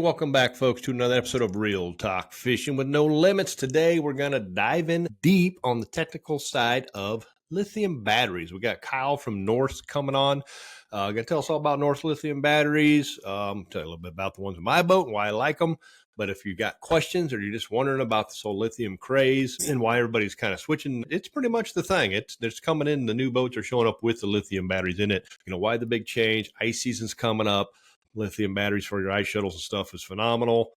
Welcome back, folks, to another episode of Real Talk Fishing with No Limits. Today, we're going to dive in deep on the technical side of lithium batteries. We got Kyle from NORSK coming on. Going to tell us all about NORSK Lithium batteries, tell you a little bit about the ones in my boat and why I like them. But if you got questions or you're just wondering about this whole lithium craze and why everybody's kind of switching, it's pretty much the thing. It's coming in. The new boats are showing up with the lithium batteries in it. You know, why the big change? Ice season's coming up. Lithium batteries for your ice shuttles and stuff is phenomenal.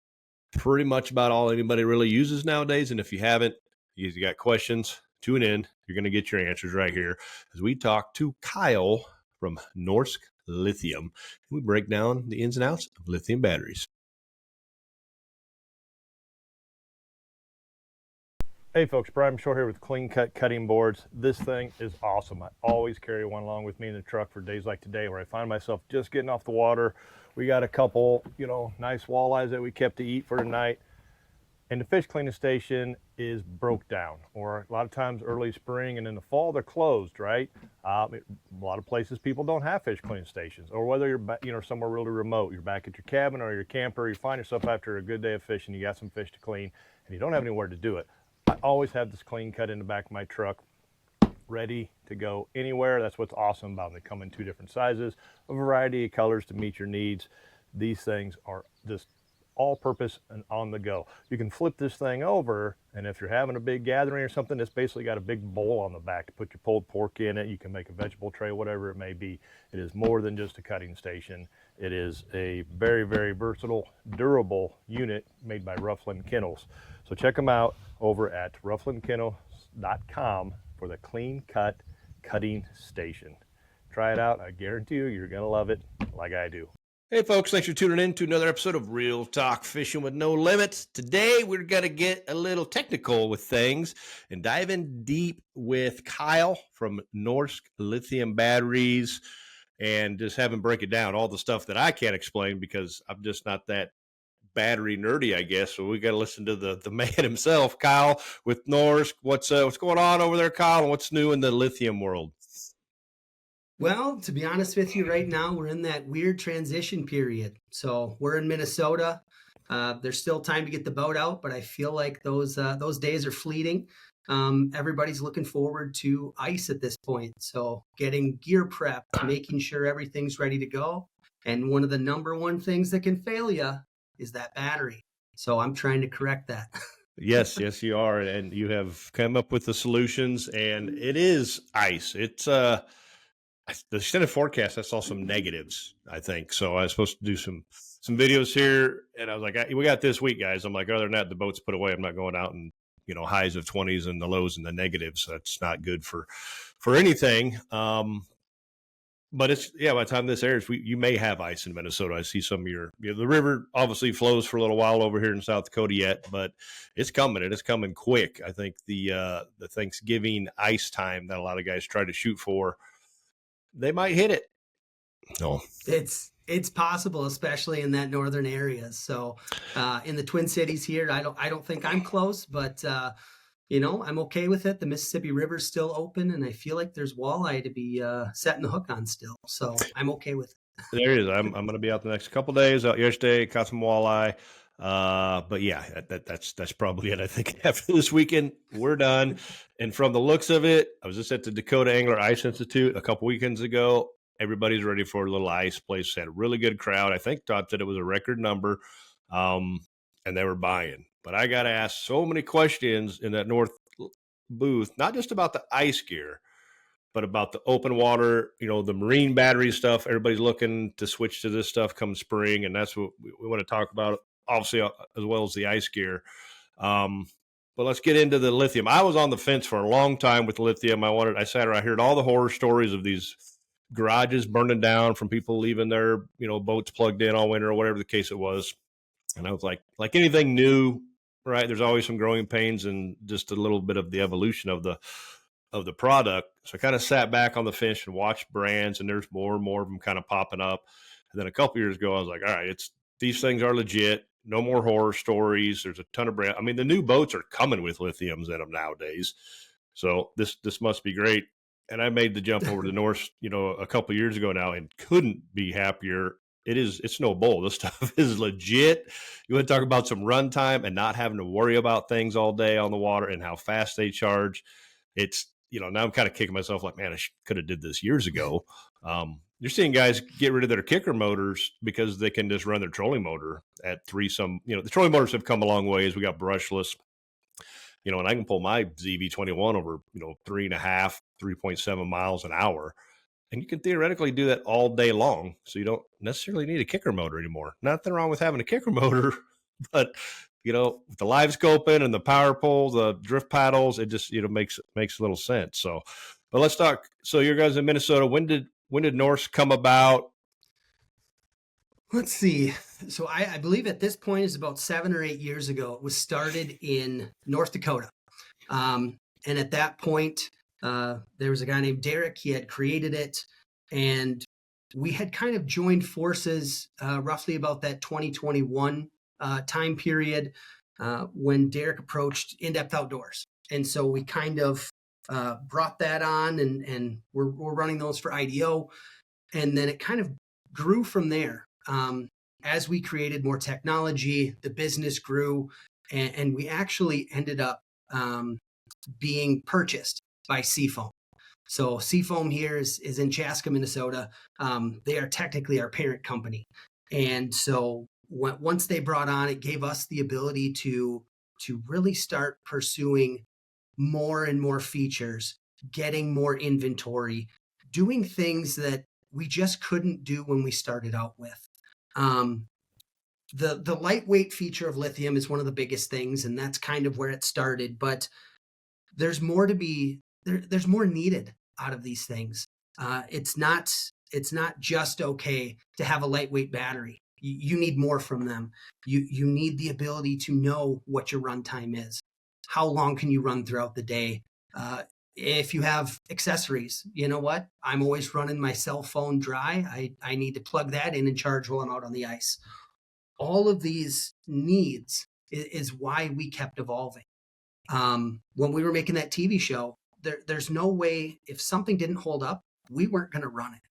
Pretty much about all anybody really uses nowadays. And if you haven't, you got questions, tune in. You're going to get your answers right here as we talk to Kyle from NORSK Lithium. We break down the ins and outs of lithium batteries. Hey folks, Brian Shore here with Clean Cut Cutting Boards. This thing is awesome. I always carry one along with me in the truck for days like today where I find myself just getting off the water. We got a couple, nice walleyes that we kept to eat for tonight. And the fish cleaning station is broke down, or a lot of times early spring and in the fall they're closed, right? A lot of places people don't have fish cleaning stations, or whether you're somewhere really remote, you're back at your cabin or your camper, you find yourself after a good day of fishing, you got some fish to clean and you don't have anywhere to do it. I always have this Clean Cut in the back of my truck, ready to go anywhere. That's what's awesome about them. They come in two different sizes, a variety of colors to meet your needs. These things are just all-purpose and on the go. You can flip this thing over, and if you're having a big gathering or something, it's basically got a big bowl on the back to put your pulled pork in it. You can make a vegetable tray, whatever it may be. It is more than just a cutting station. It is a very, very versatile, durable unit made by Rufflin Kennels. So check them out over at rufflinkennels.com for the Clean Cut Cutting Station. Try it out. I guarantee you're going to love it like I do. Hey folks, thanks for tuning in to another episode of Real Talk Fishing with No Limits. Today we're going to get a little technical with things and dive in deep with Kyle from NORSK Lithium batteries and just have him break it down, all the stuff that I can't explain because I'm just not that battery nerdy, I guess. So we got to listen to the man himself, Kyle with NORSK. What's going on over there, Kyle, and what's new in the lithium world? Well, to be honest with you, right now we're in that weird transition period. So we're in Minnesota. There's still time to get the boat out, but I feel like those days are fleeting. Everybody's looking forward to ice at this point. So getting gear prepped, making sure everything's ready to go. And one of the number one things that can fail you is that battery. So I'm trying to correct that. Yes, you are. And you have come up with the solutions, and it is ice. It's the extended forecast, I saw some negatives, I think. So I was supposed to do some videos here, and I was like, we got this week, guys. I'm like, other than that, the boat's put away. I'm not going out and, highs of 20s and the lows and the negatives. That's not good for anything. But it's, by the time this airs, you may have ice in Minnesota. I see some of the river obviously flows for a little while over here in South Dakota yet, but it's coming, and it's coming quick. I think the Thanksgiving ice time that a lot of guys try to shoot for, they might hit it. No, it's possible, especially in that northern areas. So in the Twin Cities here, I don't think I'm close, but I'm okay with it. The Mississippi River's still open, and I feel like there's walleye to be setting the hook on still. So I'm okay with it. There it is. I'm going to be out the next couple of days. Out yesterday, caught some walleye. But yeah, that's probably it. I think after this weekend, we're done. And from the looks of it, I was just at the Dakota Angler Ice Institute a couple weekends ago. Everybody's ready for a little ice. Place had a really good crowd. I think Todd said it was a record number, and they were buying. But I got to ask so many questions in that north booth, not just about the ice gear, but about the open water, the marine battery stuff. Everybody's looking to switch to this stuff come spring, and that's what we want to talk about, obviously, as well as the ice gear. But let's get into the lithium. I was on the fence for a long time with lithium. I sat around, I heard all the horror stories of these garages burning down from people leaving their, boats plugged in all winter or whatever the case it was. And I was like anything new, right? There's always some growing pains and just a little bit of the evolution of the product. So I kind of sat back on the fence and watched brands, and there's more and more of them kind of popping up. And then a couple years ago, I was like, all right, these things are legit. No more horror stories. There's a ton of brands. I mean, the new boats are coming with lithiums in them nowadays. So this must be great. And I made the jump over to NORSK, a couple of years ago now, and couldn't be happier it's no bull. This stuff is legit. You want to talk about some runtime and not having to worry about things all day on the water and how fast they charge. It's, now I'm kind of kicking myself like, man, I could have did this years ago. You're seeing guys get rid of their kicker motors because they can just run their trolling motor at the trolling motors have come a long ways. We got brushless, and I can pull my ZV21 over, 3.7 miles an hour. And you can theoretically do that all day long. So you don't necessarily need a kicker motor anymore. Nothing wrong with having a kicker motor, but with the LiveScope in and the power pole, the drift paddles, it just, makes a little sense. So, but let's talk. So you guys in Minnesota, when did NORSK come about? Let's see. So I believe at this point is about 7 or 8 years ago. It was started in North Dakota. And at that point, there was a guy named Derek. He had created it. And we had kind of joined forces roughly about that 2021 time period when Derek approached In-Depth Outdoors. And so we kind of brought that on and we're running those for IDO. And then it kind of grew from there. As we created more technology, the business grew, and we actually ended up being purchased by Seafoam. So Seafoam here is in Chaska, Minnesota. They are technically our parent company. And so once they brought on, it gave us the ability to really start pursuing more and more features, getting more inventory, doing things that we just couldn't do when we started out with. The lightweight feature of lithium is one of the biggest things, and that's kind of where it started. But there's more to be there's more needed out of these things. It's not just okay to have a lightweight battery. You need more from them. You need the ability to know what your runtime is. How long can you run throughout the day? If you have accessories, you know what? I'm always running my cell phone dry. I need to plug that in and charge while I'm out on the ice. All of these needs is why we kept evolving. When we were making that TV show, there's no way, if something didn't hold up, we weren't going to run it.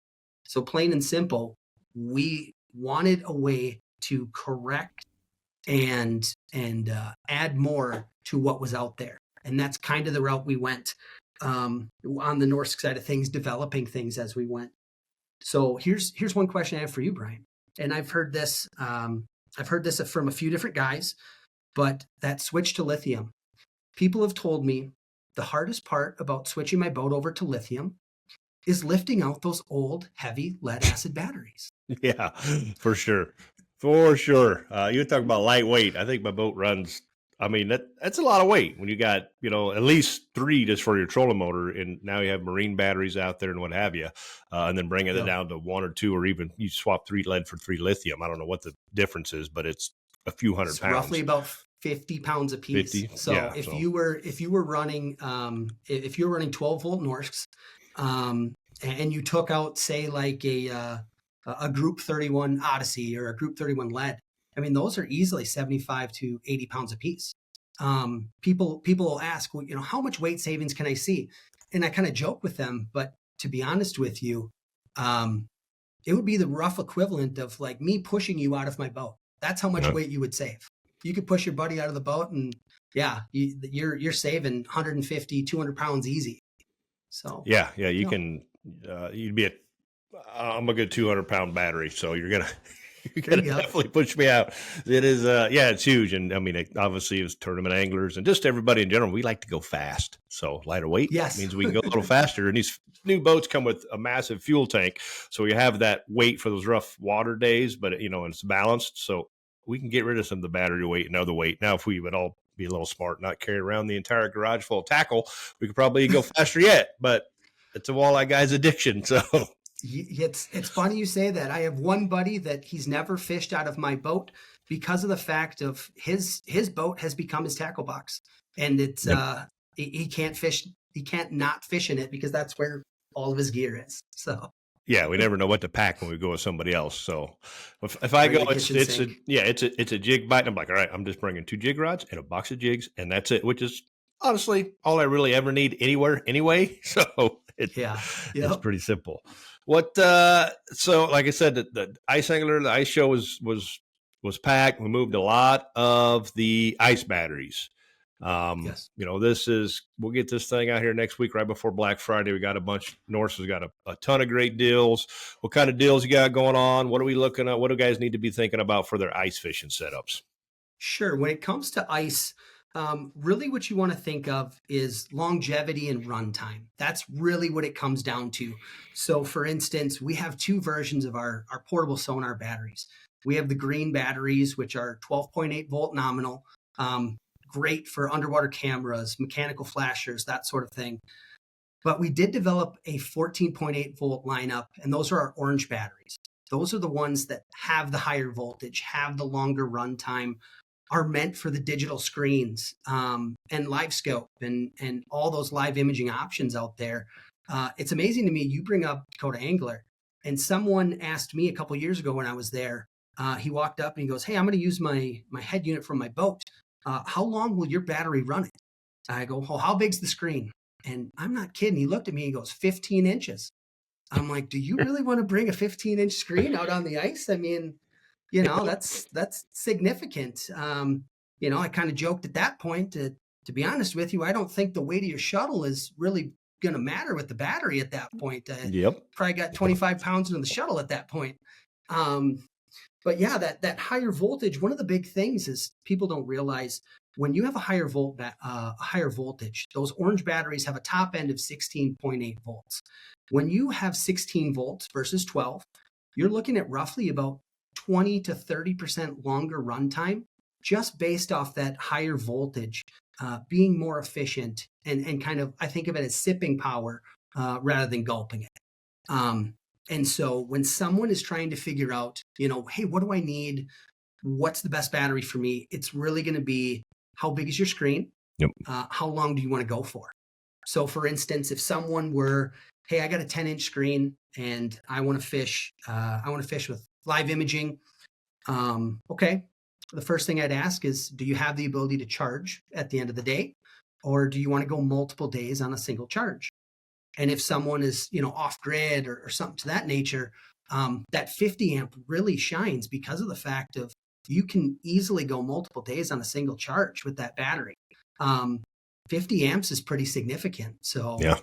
So plain and simple, we wanted a way to correct and add more to what was out there. And that's kind of the route we went on the NORSK side of things, developing things as we went. So here's one question I have for you, Brian. And I've heard this from a few different guys, but that switch to lithium. People have told me the hardest part about switching my boat over to lithium is lifting out those old, heavy lead acid batteries. Yeah, for sure. For sure. You talk about lightweight. I think my boat runs, that's a lot of weight when you got, at least 3 just for your trolling motor. And now you have marine batteries out there and what have you. And then bringing it down to 1 or 2, or even you swap 3 lead for 3 lithium. I don't know what the difference is, but it's a few hundred pounds. Roughly about 50 pounds a piece. 50? So yeah, if you were running 12-volt NORSKs, and you took out, say, like a Group 31 Odyssey or a Group 31 lead, those are easily 75 to 80 pounds a piece. People will ask, well, how much weight savings can I see? And I kind of joke with them, but to be honest with you, it would be the rough equivalent of like me pushing you out of my boat. That's how much weight you would save. You could push your buddy out of the boat, and you're saving 150, 200 pounds easy. So you can. You'd be I'm a good 200-pound battery, so you're gonna definitely push me out. It is, it's huge, and obviously it's tournament anglers and just everybody in general. We like to go fast, so lighter weight means we can go a little faster. And these new boats come with a massive fuel tank, so you have that weight for those rough water days, but and it's balanced, so we can get rid of some of the battery weight and other weight. Now, if we would all be a little smart, not carry around the entire garage full of tackle, we could probably go faster yet. But it's a walleye guy's addiction, so. It's funny you say that. I have one buddy that he's never fished out of my boat because of the fact of his boat has become his tackle box, and it's he can't fish. He can't not fish in it because that's where all of his gear is. So yeah, we never know what to pack when we go with somebody else. So if I go, it's a jig bite. And I'm like, all right, I'm just bringing 2 jig rods and a box of jigs, and that's it. Which is honestly all I really ever need anywhere anyway. So it's pretty simple. What so like I said, the ice angler, the ice show was packed. We moved a lot of the ice batteries. Yes. This is we'll get this thing out here next week right before Black Friday. We got a bunch. NORSK has got a ton of great deals. What kind of deals you got going on? What are we looking at? What do guys need to be thinking about for their ice fishing setups? Sure. When it comes to ice, really what you want to think of is longevity and runtime. That's really what it comes down to. So, for instance, we have two versions of our portable sonar batteries. We have the green batteries, which are 12.8 volt nominal, great for underwater cameras, mechanical flashers, that sort of thing. But we did develop a 14.8 volt lineup, and those are our orange batteries. Those are the ones that have the higher voltage, have the longer runtime, are meant for the digital screens, and LiveScope and all those live imaging options out there. It's amazing to me. You bring up Dakota Angler, and someone asked me a couple years ago when I was there. He walked up and he goes, "Hey, I'm going to use my head unit from my boat. How long will your battery run it?" I go, "Well, how big's the screen?" And I'm not kidding. He looked at me. He goes, 15 inches. I'm like, "Do you really want to bring a 15-inch screen out on the ice?" I mean, that's significant. I kind of joked at that point. To be honest with you, I don't think the weight of your shuttle is really going to matter with the battery at that point. Yep. Probably got 25 pounds into the shuttle at that point. But yeah, that higher voltage. One of the big things is people don't realize when you have a higher voltage, those orange batteries have a top end of 16.8 volts. When you have 16 volts versus 12, you're looking at roughly about 20 to 30% longer runtime, just based off that higher voltage being more efficient and kind of, I think of it as sipping power rather than gulping it. And so when someone is trying to figure out, hey, what do I need? What's the best battery for me? It's really going to be, how big is your screen? Yep. How long do you want to go for? So for instance, if someone were, hey, I got a 10-inch screen and I want to fish with live imaging. Okay. The first thing I'd ask is, do you have the ability to charge at the end of the day? Or do you want to go multiple days on a single charge? And if someone is, off grid or something to that nature, that 50 amp really shines because of the fact of you can easily go multiple days on a single charge with that battery. 50 amps is pretty significant. So Yeah.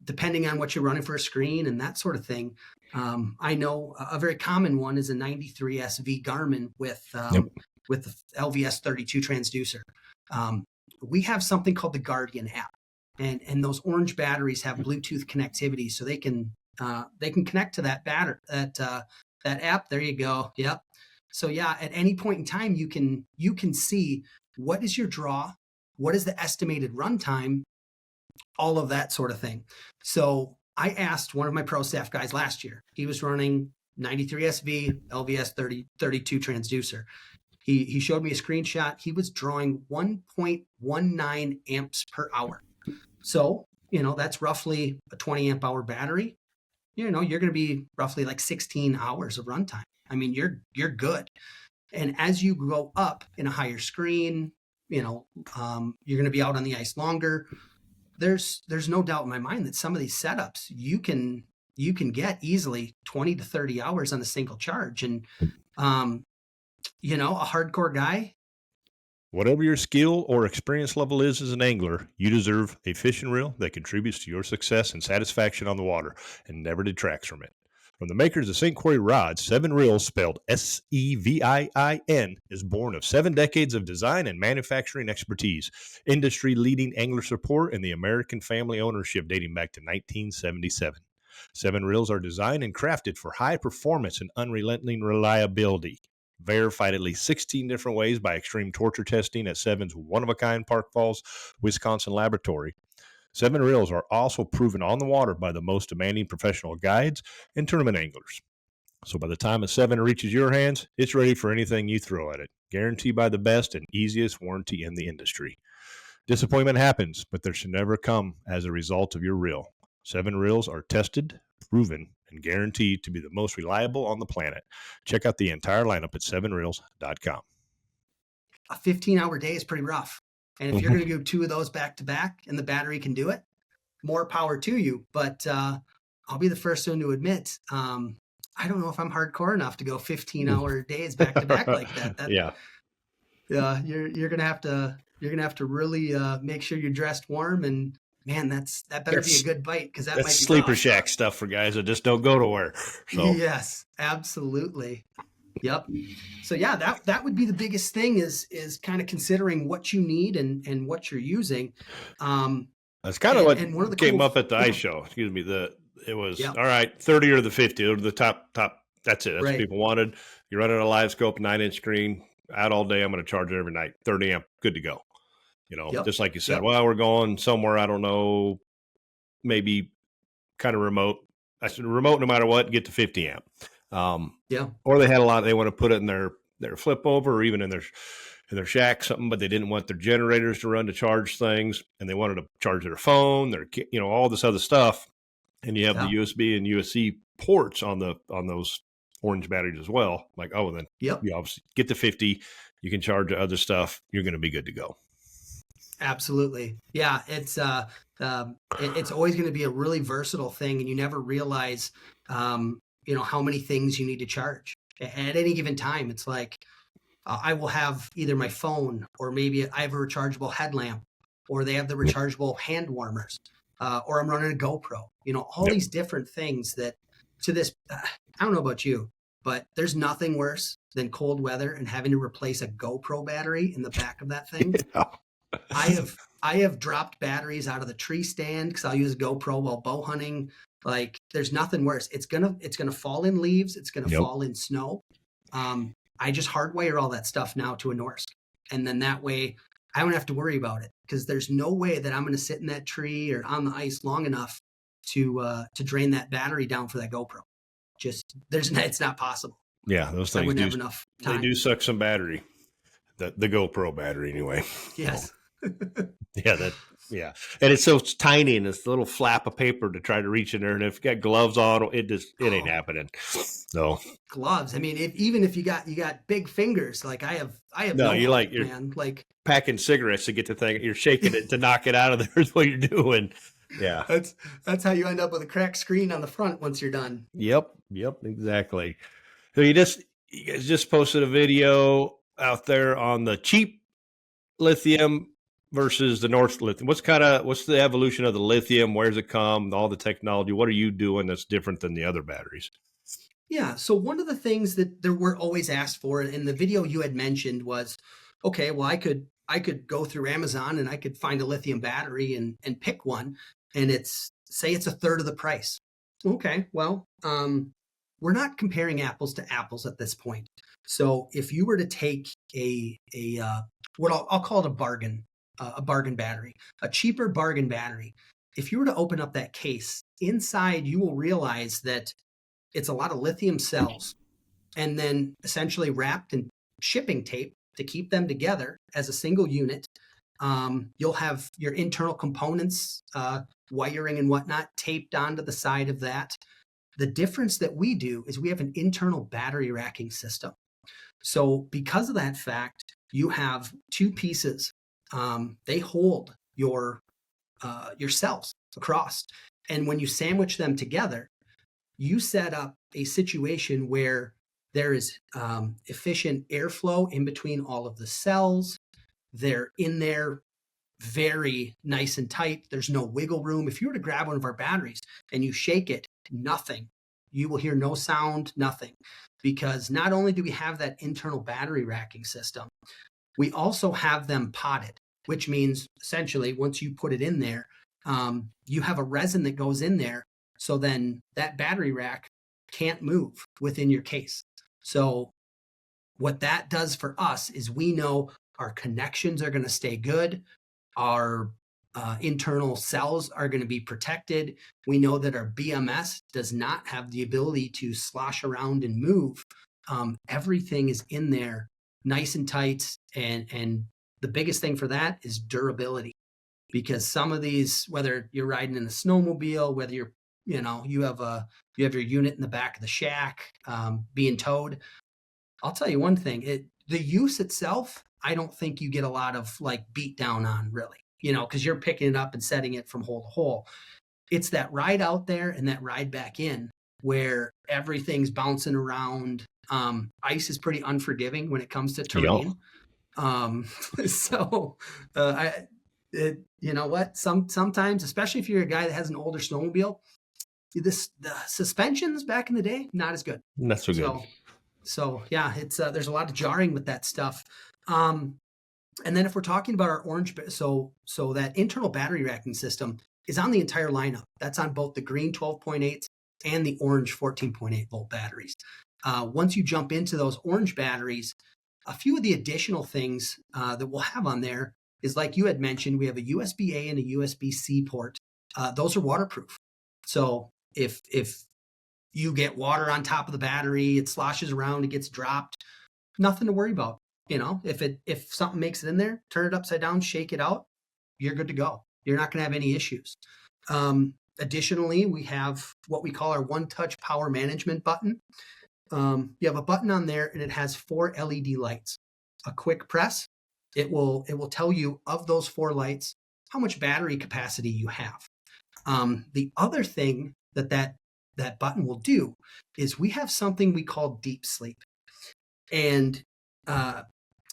Depending on what you're running for a screen and that sort of thing, I know a very common one is a 93 SV Garmin with the LVS 32 transducer. We have something called the Guardian app. And those orange batteries have Bluetooth connectivity, so they can connect to that that app. There you go. Yep. So yeah, at any point in time, you can see what is your draw, what is the estimated runtime, all of that sort of thing. So I asked one of my pro staff guys last year. He was running 93 SV LVS 32 transducer. He showed me a screenshot. He was drawing 1.19 amps per hour. So, that's roughly a 20 amp hour battery. You're going to be roughly like 16 hours of runtime. I mean, you're good. And as you go up in a higher screen, you're going to be out on the ice longer. There's no doubt in my mind that some of these setups you can get easily 20 to 30 hours on a single charge. And, a hardcore guy, Whatever your skill or experience level is as an angler, you deserve a fishing reel that contributes to your success and satisfaction on the water and never detracts from it. From the makers of St. Croix Rods, Seven Reels, spelled Seviin, is born of 7 decades of design and manufacturing expertise, industry-leading angler support, and the American family ownership dating back to 1977. Seven Reels are designed and crafted for high performance and unrelenting reliability. Verified at least 16 different ways by extreme torture testing at Seven's one-of-a-kind Park Falls, Wisconsin laboratory. Seven Reels are also proven on the water by the most demanding professional guides and tournament anglers. So by the time a Seven reaches your hands, it's ready for anything you throw at it. Guaranteed by the best and easiest warranty in the industry. Disappointment happens, but there should never come as a result of your reel. Seven Reels are tested, proven, and guaranteed to be the most reliable on the planet. Check out the entire lineup at sevenreels.com. A 15-hour day is pretty rough. And if you're going to do 2 of those back to back and the battery can do it, more power to you. But I'll be the first one to admit, I don't know if I'm hardcore enough to go 15-hour days back to back like that. Yeah. You're gonna have to really make sure you're dressed warm, and man, that better be a good bite, because that That's might be sleeper rough. shack stuff for guys that just don't go to work. So Yes, absolutely. Yep. So yeah, that would be the biggest thing, is kind of considering what you need and what you're using. that's kind of what And one of the came cool, up at the ice show. Excuse me. It was yep, all right, 30 or the 50. Those are the top. That's it. That's what right, people wanted. You're running a LiveScope 9-inch screen out all day. I'm going to charge it every night. 30 amp, good to go. yep, Just like you said. yep, Well, we're going somewhere. I don't know, maybe kind of remote. I said remote no matter what. Get to 50 amp. yeah, Or they had a lot. They want to put it in their flip over, or even in their shack something, but they didn't want their generators to run to charge things, and they wanted to charge their phone, all this other stuff. And you have the yeah, USB and USB ports on those orange batteries as well. Like, oh, then yep. you obviously get to 50, you can charge other stuff. You're going to be good to go. Absolutely. Yeah, it's always going to be a really versatile thing, and you never realize, how many things you need to charge at any given time. It's like I will have either my phone, or maybe I have a rechargeable headlamp, or they have the rechargeable hand warmers, or I'm running a GoPro. All Yep. these different things that, to this, I don't know about you, but there's nothing worse than cold weather and having to replace a GoPro battery in the back of that thing. I have dropped batteries out of the tree stand because I'll use a GoPro while bow hunting. Like, there's nothing worse. It's gonna fall in leaves. It's gonna Yep. fall in snow. I just hardwire all that stuff now to a NORSK, and then that way I don't have to worry about it, because there's no way that I'm going to sit in that tree or on the ice long enough to drain that battery down for that GoPro. It's not possible. Yeah, those I things wouldn't have enough they time. do suck some battery. The GoPro battery anyway. Yes. Yeah. And it's so tiny, and this little flap of paper to try to reach in there. And if you got gloves on, it ain't happening. So Gloves. I mean, even if you got big fingers, like I have no, no hope, you're man. Like, packing cigarettes to get the thing. You're shaking it to knock it out of there is what you're doing. Yeah. that's how you end up with a cracked screen on the front once you're done. Yep, exactly. So you guys just posted a video out there on the cheap lithium versus the NORSK Lithium. What's the evolution of the lithium? Where's it come? All the technology. What are you doing that's different than the other batteries? Yeah. So one of the things that there were always asked for in the video you had mentioned was, okay, well, I could go through Amazon and I could find a lithium battery and pick one, and it's a third of the price. Okay, well, we're not comparing apples to apples at this point. So if you were to take what I'll call it a bargain battery, a cheaper bargain battery, if you were to open up that case, inside you will realize that it's a lot of lithium cells, and then essentially wrapped in shipping tape to keep them together as a single unit. You'll have your internal components, wiring and whatnot, taped onto the side of that. The difference that we do is we have an internal battery racking system. So because of that fact, you have two pieces. They hold your cells across. And when you sandwich them together, you set up a situation where there is efficient airflow in between all of the cells. They're in there very nice and tight. There's no wiggle room. If you were to grab one of our batteries and you shake it, nothing. You will hear no sound, nothing. Because not only do we have that internal battery racking system, we also have them potted, which means essentially once you put it in there, you have a resin that goes in there. So then that battery rack can't move within your case. So what that does for us is we know our connections are going to stay good. Our internal cells are going to be protected. We know that our BMS does not have the ability to slosh around and move. Everything is in there nice and tight. And the biggest thing for that is durability. Because some of these, whether you're riding in a snowmobile, whether you have your unit in the back of the shack being towed, I'll tell you one thing, the use itself, I don't think you get a lot of like beat down on, really, because you're picking it up and setting it from hole to hole. It's that ride out there and that ride back in where everything's bouncing around. Ice is pretty unforgiving when it comes to terrain. Um, so you know what? Sometimes, especially if you're a guy that has an older snowmobile, the suspensions back in the day not as good. Not so good. So yeah, it's there's a lot of jarring with that stuff. And then if we're talking about our orange, so that internal battery racking system is on the entire lineup. That's on both the green 12.8 and the orange 14.8 volt batteries. Once you jump into those orange batteries, a few of the additional things that we'll have on there is, like you had mentioned, we have a USB-A and a USB-C port. Those are waterproof. So if you get water on top of the battery, it sloshes around, it gets dropped, nothing to worry about. You know, if something makes it in there, turn it upside down, shake it out, you're good to go. You're not going to have any issues. Additionally, we have what we call our one-touch power management button. You have a button on there and it has 4 LED lights. A quick press, it will tell you of those 4 lights how much battery capacity you have. The other thing that button will do is we have something we call deep sleep. And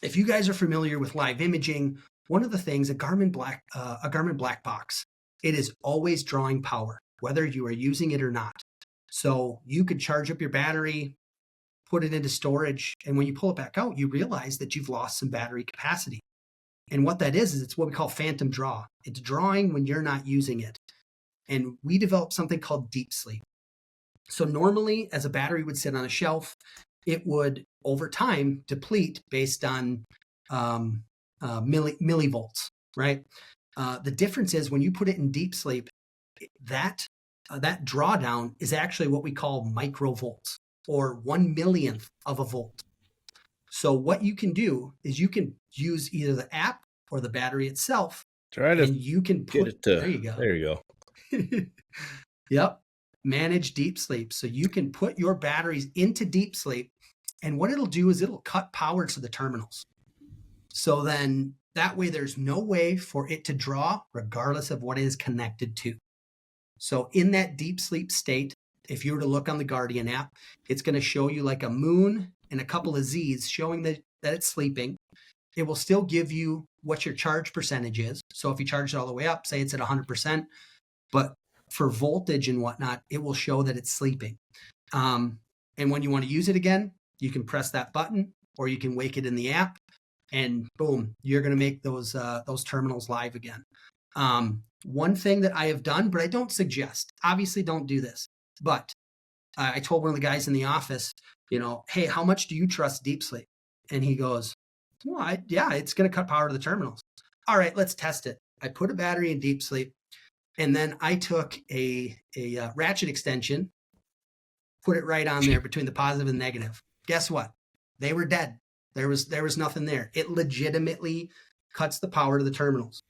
if you guys are familiar with live imaging, one of the things, a Garmin black box, it is always drawing power, whether you are using it or not. So you could charge up your battery, put it into storage, and when you pull it back out, you realize that you've lost some battery capacity. And what that is it's what we call phantom draw. It's drawing when you're not using it. And we developed something called deep sleep. So normally, as a battery would sit on a shelf, it would, over time, deplete based on millivolts, right? The difference is when you put it in deep sleep, that drawdown is actually what we call microvolts, or 1/1,000,000th of a volt. So what you can do is you can use either the app or the battery itself, and you can put it to, there you go. Yep. Manage deep sleep. So you can put your batteries into deep sleep, and what it'll do is it'll cut power to the terminals. So then that way there's no way for it to draw regardless of what it is connected to. So in that deep sleep state, if you were to look on the Guardian app, it's going to show you like a moon and a couple of Z's showing that it's sleeping. It will still give you what your charge percentage is. So if you charge it all the way up, say it's at 100%, but for voltage and whatnot, it will show that it's sleeping. And when you want to use it again, you can press that button, or you can wake it in the app, and boom, you're going to make those terminals live again. One thing that I have done, but I don't suggest, obviously don't do this, but I told one of the guys in the office, hey, how much do you trust deep sleep? And he goes, well, yeah, it's going to cut power to the terminals. All right, let's test it. I put a battery in deep sleep, and then I took a ratchet extension, put it right on there between the positive and negative. Guess what? They were dead. There was nothing there. It legitimately cuts the power to the terminals.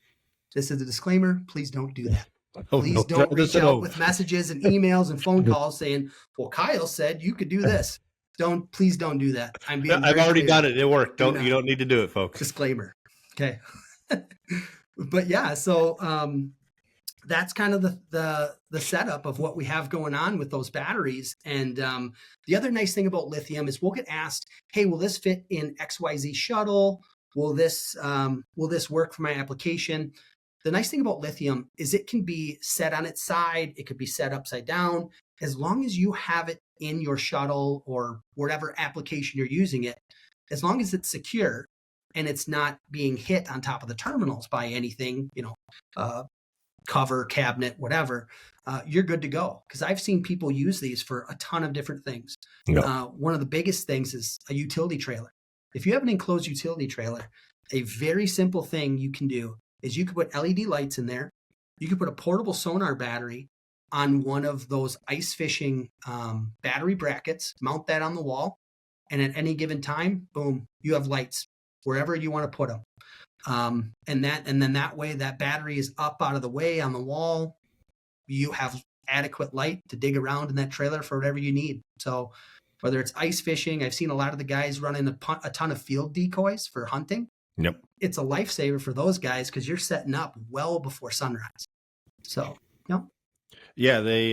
This is a disclaimer. Please don't do that. Please don't reach out with messages and emails and phone calls saying, well, Kyle said you could do this. Please don't do that. I've already done it. It worked. You don't need to do it, folks. Disclaimer. Okay. But yeah, so that's kind of the setup of what we have going on with those batteries. And the other nice thing about lithium is we'll get asked, hey, will this fit in XYZ shuttle? Will this work for my application? The nice thing about lithium is it can be set on its side. It could be set upside down. As long as you have it in your shuttle or whatever application you're using it, as long as it's secure and it's not being hit on top of the terminals by anything, cover, cabinet, whatever, you're good to go. Because I've seen people use these for a ton of different things. No. One of the biggest things is a utility trailer. If you have an enclosed utility trailer, a very simple thing you can do is you could put LED lights in there. You could put a portable sonar battery on one of those ice fishing battery brackets, mount that on the wall, and at any given time, boom, you have lights wherever you want to put them. And then that way that battery is up out of the way on the wall. You have adequate light to dig around in that trailer for whatever you need. So whether it's ice fishing, I've seen a lot of the guys running a ton of field decoys for hunting. Yep. It's a lifesaver for those guys because you're setting up well before sunrise. So, yep. Yeah, they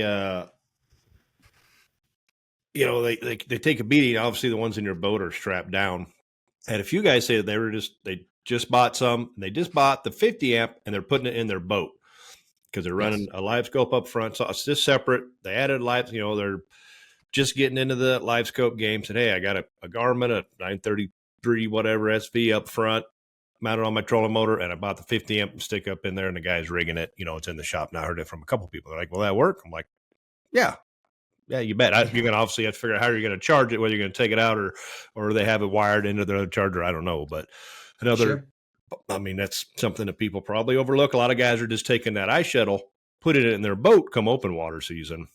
they take a beating. Obviously, the ones in your boat are strapped down. I had a few guys say that they just bought some. They just bought the 50 amp and they're putting it in their boat because they're running a LiveScope up front. So it's just separate. They added they're just getting into the LiveScope game. Said, hey, I got a Garmin, a 933 whatever SV up front, mounted on my trolling motor, and I bought the 50 amp stick up in there, and the guy's rigging it. It's in the shop now. I heard it from a couple people. They're like, "Will that work?" I'm like, "Yeah, you bet." You're gonna obviously have to figure out how you're gonna charge it, whether you're gonna take it out or they have it wired into their other charger. I don't know, but another. Sure. I mean, that's something that people probably overlook. A lot of guys are just taking that ice shuttle, put it in their boat come open water season.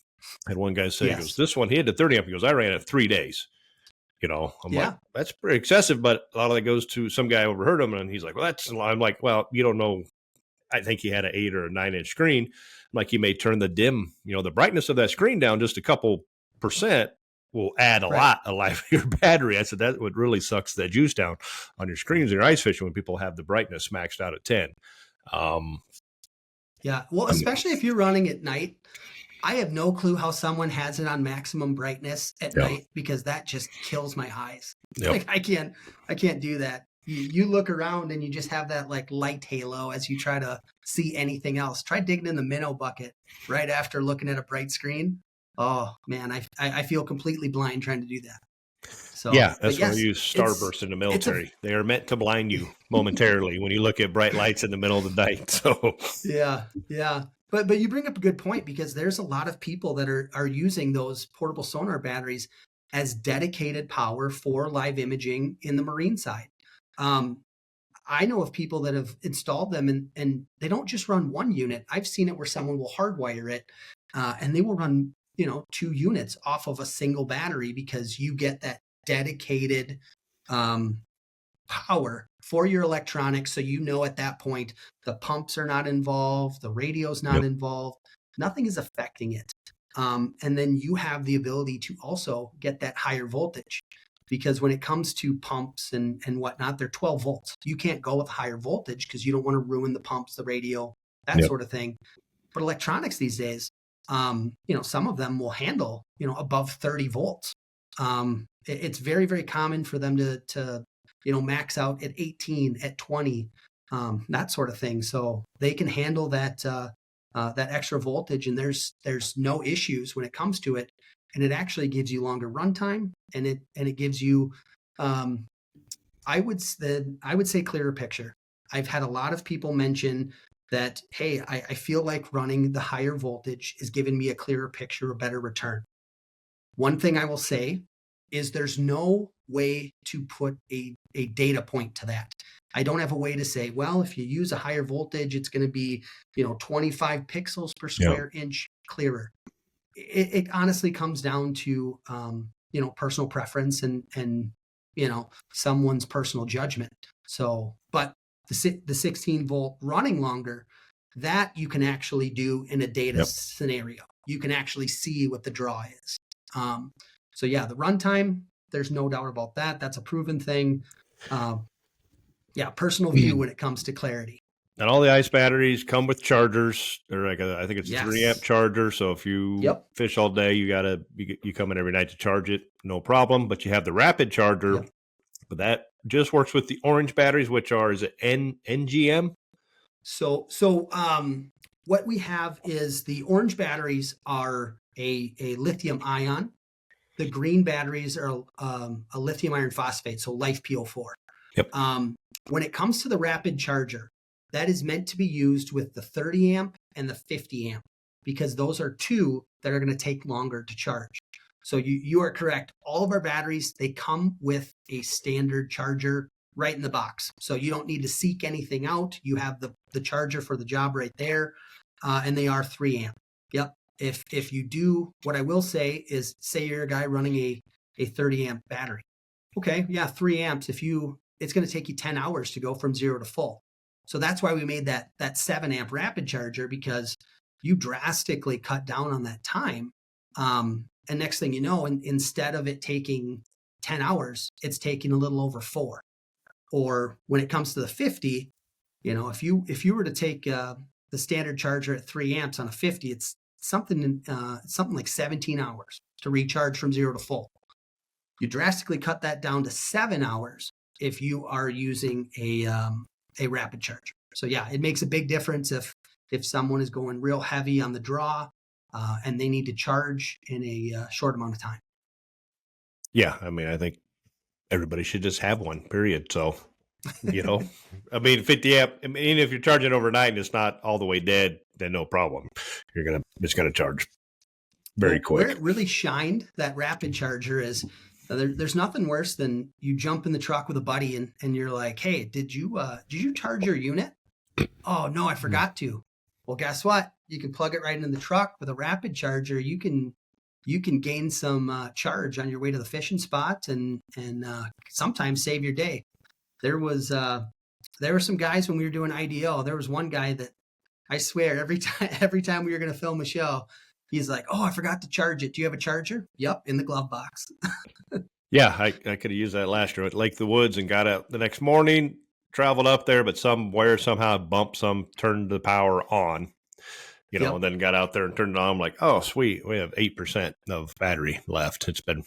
I had one guy say, he goes, this one, he had the 30 amp. He goes, I ran it 3 days. I'm like, that's pretty excessive, but a lot of that goes to some guy overheard him. And he's like, well, that's a lot. I'm like, well, you don't know. I think he had an 8 or a 9-inch screen. I'm like, you may turn the the brightness of that screen down just a couple percent will add a lot of life to your battery. I said, that what really sucks that juice down on your screens and your ice fishing when people have the brightness maxed out at 10. Yeah. Well, especially if you're running at night, I have no clue how someone has it on maximum brightness at night because that just kills my eyes. Like I can't do that. You look around and you just have that like light halo as you try to see anything else. Try digging in the minnow bucket right after looking at a bright screen. Oh man, I feel completely blind trying to do that. So that's why we use starburst in the military. They are meant to blind you momentarily when you look at bright lights in the middle of the night. So yeah. But you bring up a good point because there's a lot of people that are using those portable sonar batteries as dedicated power for live imaging in the marine side. I know of people that have installed them and they don't just run one unit. I've seen it where someone will hardwire it and they will run 2 units off of a single battery because you get that dedicated power for your electronics. So at that point, the pumps are not involved, the radio's not involved, nothing is affecting it. And then you have the ability to also get that higher voltage because when it comes to pumps and whatnot, they're 12 volts. You can't go with higher voltage because you don't want to ruin the pumps, the radio, that sort of thing. But electronics these days, some of them will handle, above 30 volts. It's very, very common for them to max out at 18, at 20, that sort of thing. So they can handle that extra voltage, and there's no issues when it comes to it. And it actually gives you longer runtime, and it gives you, I would say clearer picture. I've had a lot of people mention that, hey, I feel like running the higher voltage is giving me a clearer picture, a better return. One thing I will say is there's no way to put a data point to that. I don't have a way to say, well, if you use a higher voltage, it's going to be, 25 pixels per square inch clearer. It honestly comes down to, personal preference and someone's personal judgment. So, but the 16 volt running longer, that you can actually do in a data scenario. You can actually see what the draw is. So yeah, the runtime, there's no doubt about that. That's a proven thing. Personal view when it comes to clarity. And all the ice batteries come with chargers. They're like I think it's a 3 amp charger. So if you fish all day, you come in every night to charge it, no problem. But you have the rapid charger, but that just works with the orange batteries, which is it NGM? So what we have is the orange batteries are a lithium ion. The green batteries are a lithium iron phosphate, so LiFePO4. When it comes to the rapid charger, that is meant to be used with the 30 amp and the 50 amp because those are 2 that are going to take longer to charge. So you are correct. All of our batteries, they come with a standard charger right in the box. So you don't need to seek anything out. You have the charger for the job right there, and they are 3 amp. If you do, what I will say is, say you're a guy running a 30 amp battery. Okay, 3 amps. It's going to take you 10 hours to go from 0 to full. So that's why we made that 7 amp rapid charger, because you drastically cut down on that time. And next thing you know, instead of it taking 10 hours, it's taking a little over 4. Or when it comes to the 50, if you were to take the standard charger at 3 amps on a 50, it's something like 17 hours to recharge from 0 to full. You drastically cut that down to 7 hours if you are using a rapid charger. So yeah, it makes a big difference if someone is going real heavy on the draw and they need to charge in a short amount of time. Yeah, I mean, I think everybody should just have one, period. So, I mean, 50 amp, I mean, if you're charging overnight and it's not all the way dead, then no problem. It's going to charge very quick. Where it really shined, that rapid charger, is there's nothing worse than you jump in the truck with a buddy and you're like, hey, did you charge your unit? Oh, no, I forgot to. Well, guess what? You can plug it right into the truck with a rapid charger. You can gain some charge on your way to the fishing spot and sometimes save your day. There were some guys when we were doing IDO. There was one guy that I swear every time we were going to film a show, he's like, "Oh, I forgot to charge it. Do you have a charger?" Yep, in the glove box. Yeah, I could have used that last year at Lake the Woods and got out the next morning, traveled up there, but somehow bumped turned the power on. And then got out there and turned it on. I'm like, oh, sweet. We have 8% of battery left. It's been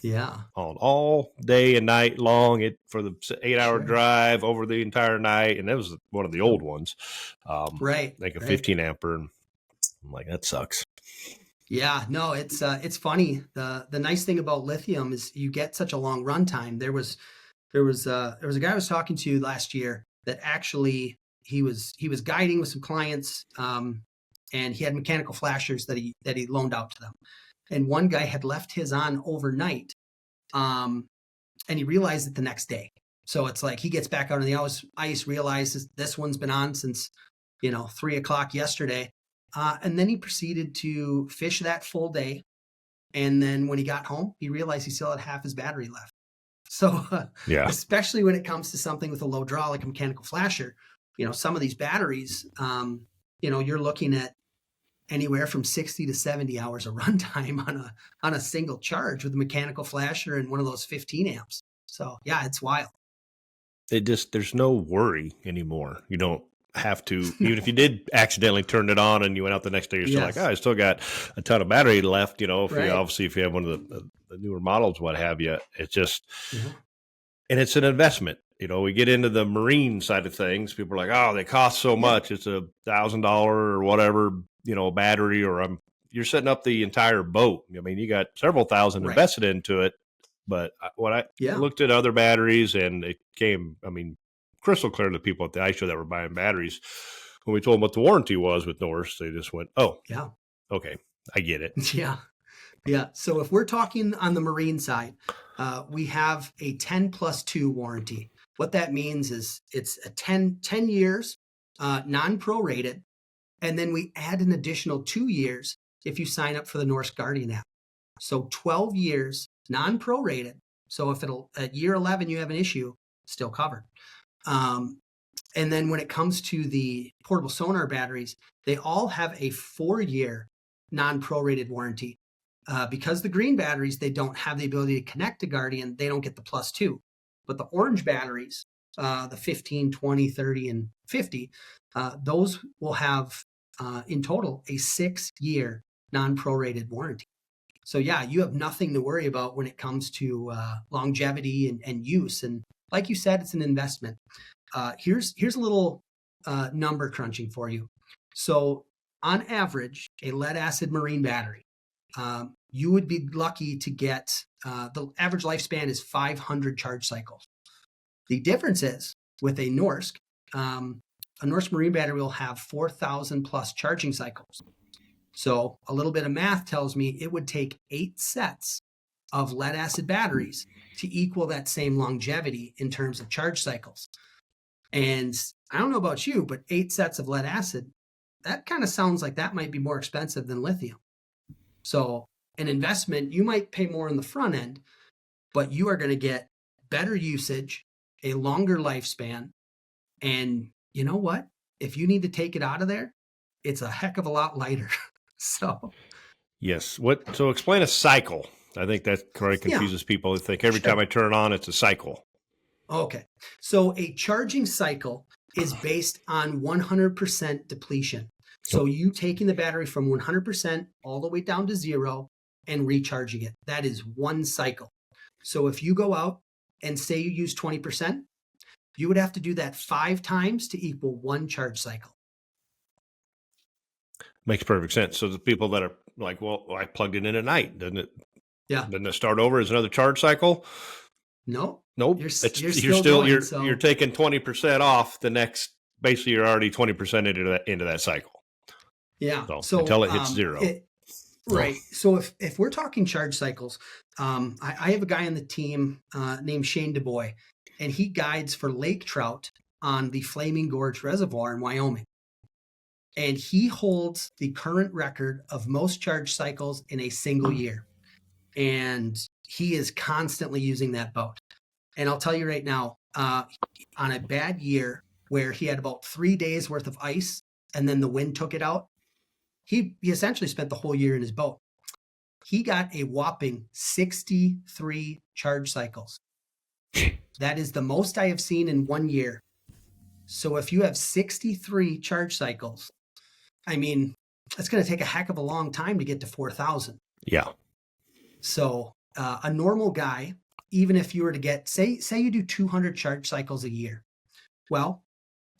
on all day and night long for the 8-hour drive over the entire night. And that was one of the old ones. Like a 15 ampere. And I'm like, that sucks. Yeah, no, it's funny. The nice thing about lithium is you get such a long runtime. There was a guy I was talking to last year that actually he was guiding with some clients, and he had mechanical flashers that he loaned out to them. And one guy had left his on overnight, and he realized it the next day. So it's like he gets back out on the ice, realizes this one's been on since 3:00 yesterday. And then he proceeded to fish that full day. And then when he got home, he realized he still had half his battery left. So especially when it comes to something with a low draw, like a mechanical flasher, some of these batteries, you're looking at anywhere from 60 to 70 hours of runtime on a single charge with a mechanical flasher and one of those 15 amps. So yeah, it's wild. There's no worry anymore. You don't have to, even if you did accidentally turn it on and you went out the next day, you're still like, oh, I still got a ton of battery left. Obviously if you have one of the newer models, what have you, it's just, and it's an investment. We get into the marine side of things. People are like, oh, they cost so much. It's $1,000 or whatever, battery, or you're setting up the entire boat. I mean, you got several thousand invested into it. But when I looked at other batteries, and it came, crystal clear to the people at the ice show that were buying batteries. When we told them what the warranty was with NORSK, they just went, oh, yeah, okay, I get it. Yeah. So if we're talking on the marine side, we have a 10+2 warranty. What that means is it's a 10 years, non-prorated, and then we add an additional 2 years if you sign up for the NORSK Guardian app. So 12 years, non-prorated. So if at year 11 you have an issue, still covered. And then when it comes to the portable sonar batteries, they all have a 4-year non-prorated warranty. Because the green batteries, they don't have the ability to connect to Guardian, they don't get the +2. But the orange batteries, the 15, 20, 30, and 50, those will have in total a 6-year non-prorated warranty. So yeah, you have nothing to worry about when it comes to longevity and use. And like you said, it's an investment. Here's a little number crunching for you. So on average, a lead acid marine battery, you would be lucky to get, the average lifespan is 500 charge cycles. The difference is with a NORSK marine battery will have 4,000 plus charging cycles. So a little bit of math tells me it would take 8 sets of lead acid batteries to equal that same longevity in terms of charge cycles. And I don't know about you, but 8 sets of lead acid, that kind of sounds like that might be more expensive than lithium. So an investment, you might pay more in the front end, but you are going to get better usage, a longer lifespan. And you know what? If you need to take it out of there, it's a heck of a lot lighter. So yes. So explain a cycle. I think that kind of confuses people. They think every time I turn it on, it's a cycle. Okay. So a charging cycle is based on 100% depletion. So you taking the battery from 100% all the way down to 0 and recharging it. That is one cycle. So if you go out and say you use 20%, you would have to do that 5 times to equal one charge cycle. Makes perfect sense. So the people that are like, well, I plugged it in at night. Yeah. Doesn't it start over as another charge cycle? No. Nope. You're You're taking 20% off the next, basically you're already 20% into that cycle. Yeah. So until it hits 0. Right. So if we're talking charge cycles, I have a guy on the team named Shane DuBois, and he guides for lake trout on the Flaming Gorge Reservoir in Wyoming. And he holds the current record of most charge cycles in a single year. And he is constantly using that boat. And I'll tell you right now, on a bad year where he had about 3 days worth of ice and then the wind took it out, he essentially spent the whole year in his boat. He got a whopping 63 charge cycles. That is the most I have seen in 1 year. So if you have 63 charge cycles, I mean, it's going to take a heck of a long time to get to 4,000. Yeah. So a normal guy, even if you were to get, say you do 200 charge cycles a year. Well,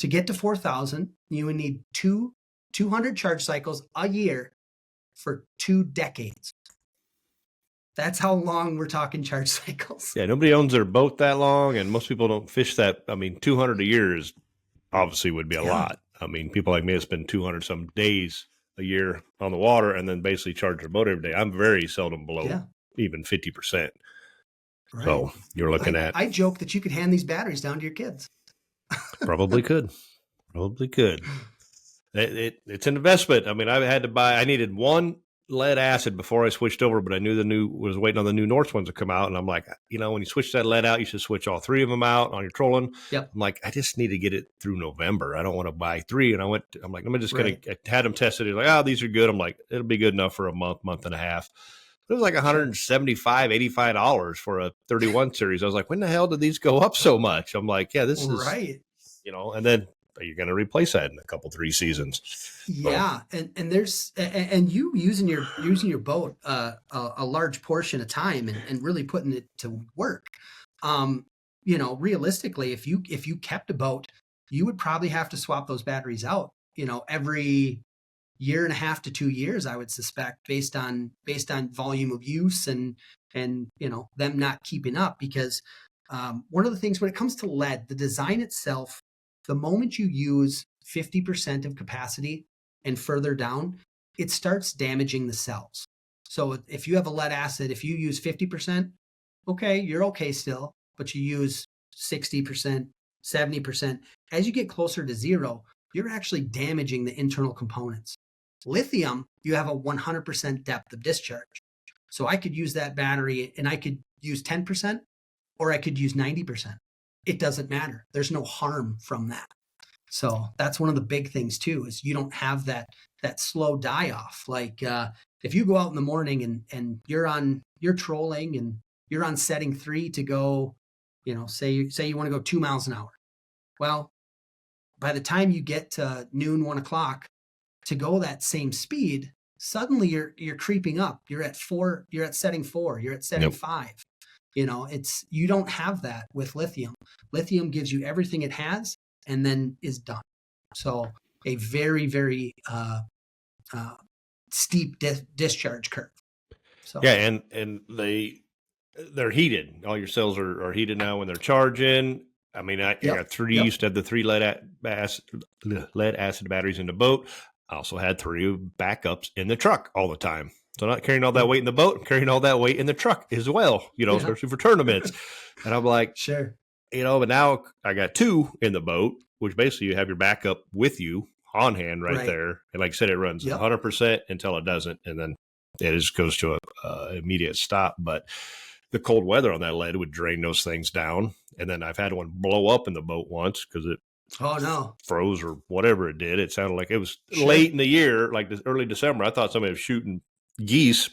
to get to 4,000, you would need 200 charge cycles a year for 2 decades. That's how long we're talking charge cycles. Yeah, nobody owns their boat that long, and most people don't fish that. I mean, 200 a year is obviously would be a lot. I mean, people like me have spent 200 some days a year on the water and then basically charge their boat every day. I'm very seldom below even 50%. Right. So you're looking at. I joke that you could hand these batteries down to your kids. Probably could. It's an investment. I mean, I needed one lead acid before I switched over, but I knew was waiting on the new NORSK ones to come out. And I'm like, when you switch that lead out, you should switch all 3 of them out on your trolling. Yep. I'm like, I just need to get it through November. I don't want to buy 3. And I'm like, I'm just going to, I had them tested. It's like, these are good. I'm like, it'll be good enough for a month and a half. It was like $175, $85 for a 31 series. I was like, when the hell did these go up so much? I'm like, yeah, this is right. And then you're going to replace that in a couple, 3 seasons. Yeah. And there's, and you using your boat, a large portion of time and really putting it to work. Realistically, if you kept a boat, you would probably have to swap those batteries out, every year and a half to 2 years, I would suspect, based on volume of use and them not keeping up. Because one of the things when it comes to lead, the design itself, the moment you use 50% of capacity and further down, it starts damaging the cells. So if you have a lead acid, if you use 50%, okay, you're okay still, but you use 60%, 70%. As you get closer to 0, you're actually damaging the internal components. Lithium, you have a 100% depth of discharge. So I could use that battery and I could use 10% or I could use 90%. It doesn't matter. There's no harm from that. So that's one of the big things too, is you don't have that slow die off. Like if you go out in the morning and you're trolling and you're on setting 3 to go, say you want to go 2 miles an hour. Well, by the time you get to noon, 1 o'clock, to go that same speed, suddenly you're creeping up. You're at 4. You're at setting 4. You're at setting 5. You don't have that with lithium. Lithium gives you everything it has and then is done. So a very, very steep discharge curve. So yeah, and they're heated. All your cells are heated now when they're charging. I mean, I got 3. Used to have the 3 lead acid batteries in the boat. I also had 3 backups in the truck all the time. So not carrying all that weight in the boat, carrying all that weight in the truck as well, especially for tournaments. And I'm like, sure. But now I got 2 in the boat, which basically you have your backup with you on hand right there. And like I said, it runs 100% until it doesn't. And then it just goes to a immediate stop. But the cold weather on that lead would drain those things down. And then I've had one blow up in the boat once because it froze or whatever it did. It sounded like it was late in the year, like this early December. I thought somebody was shooting geese.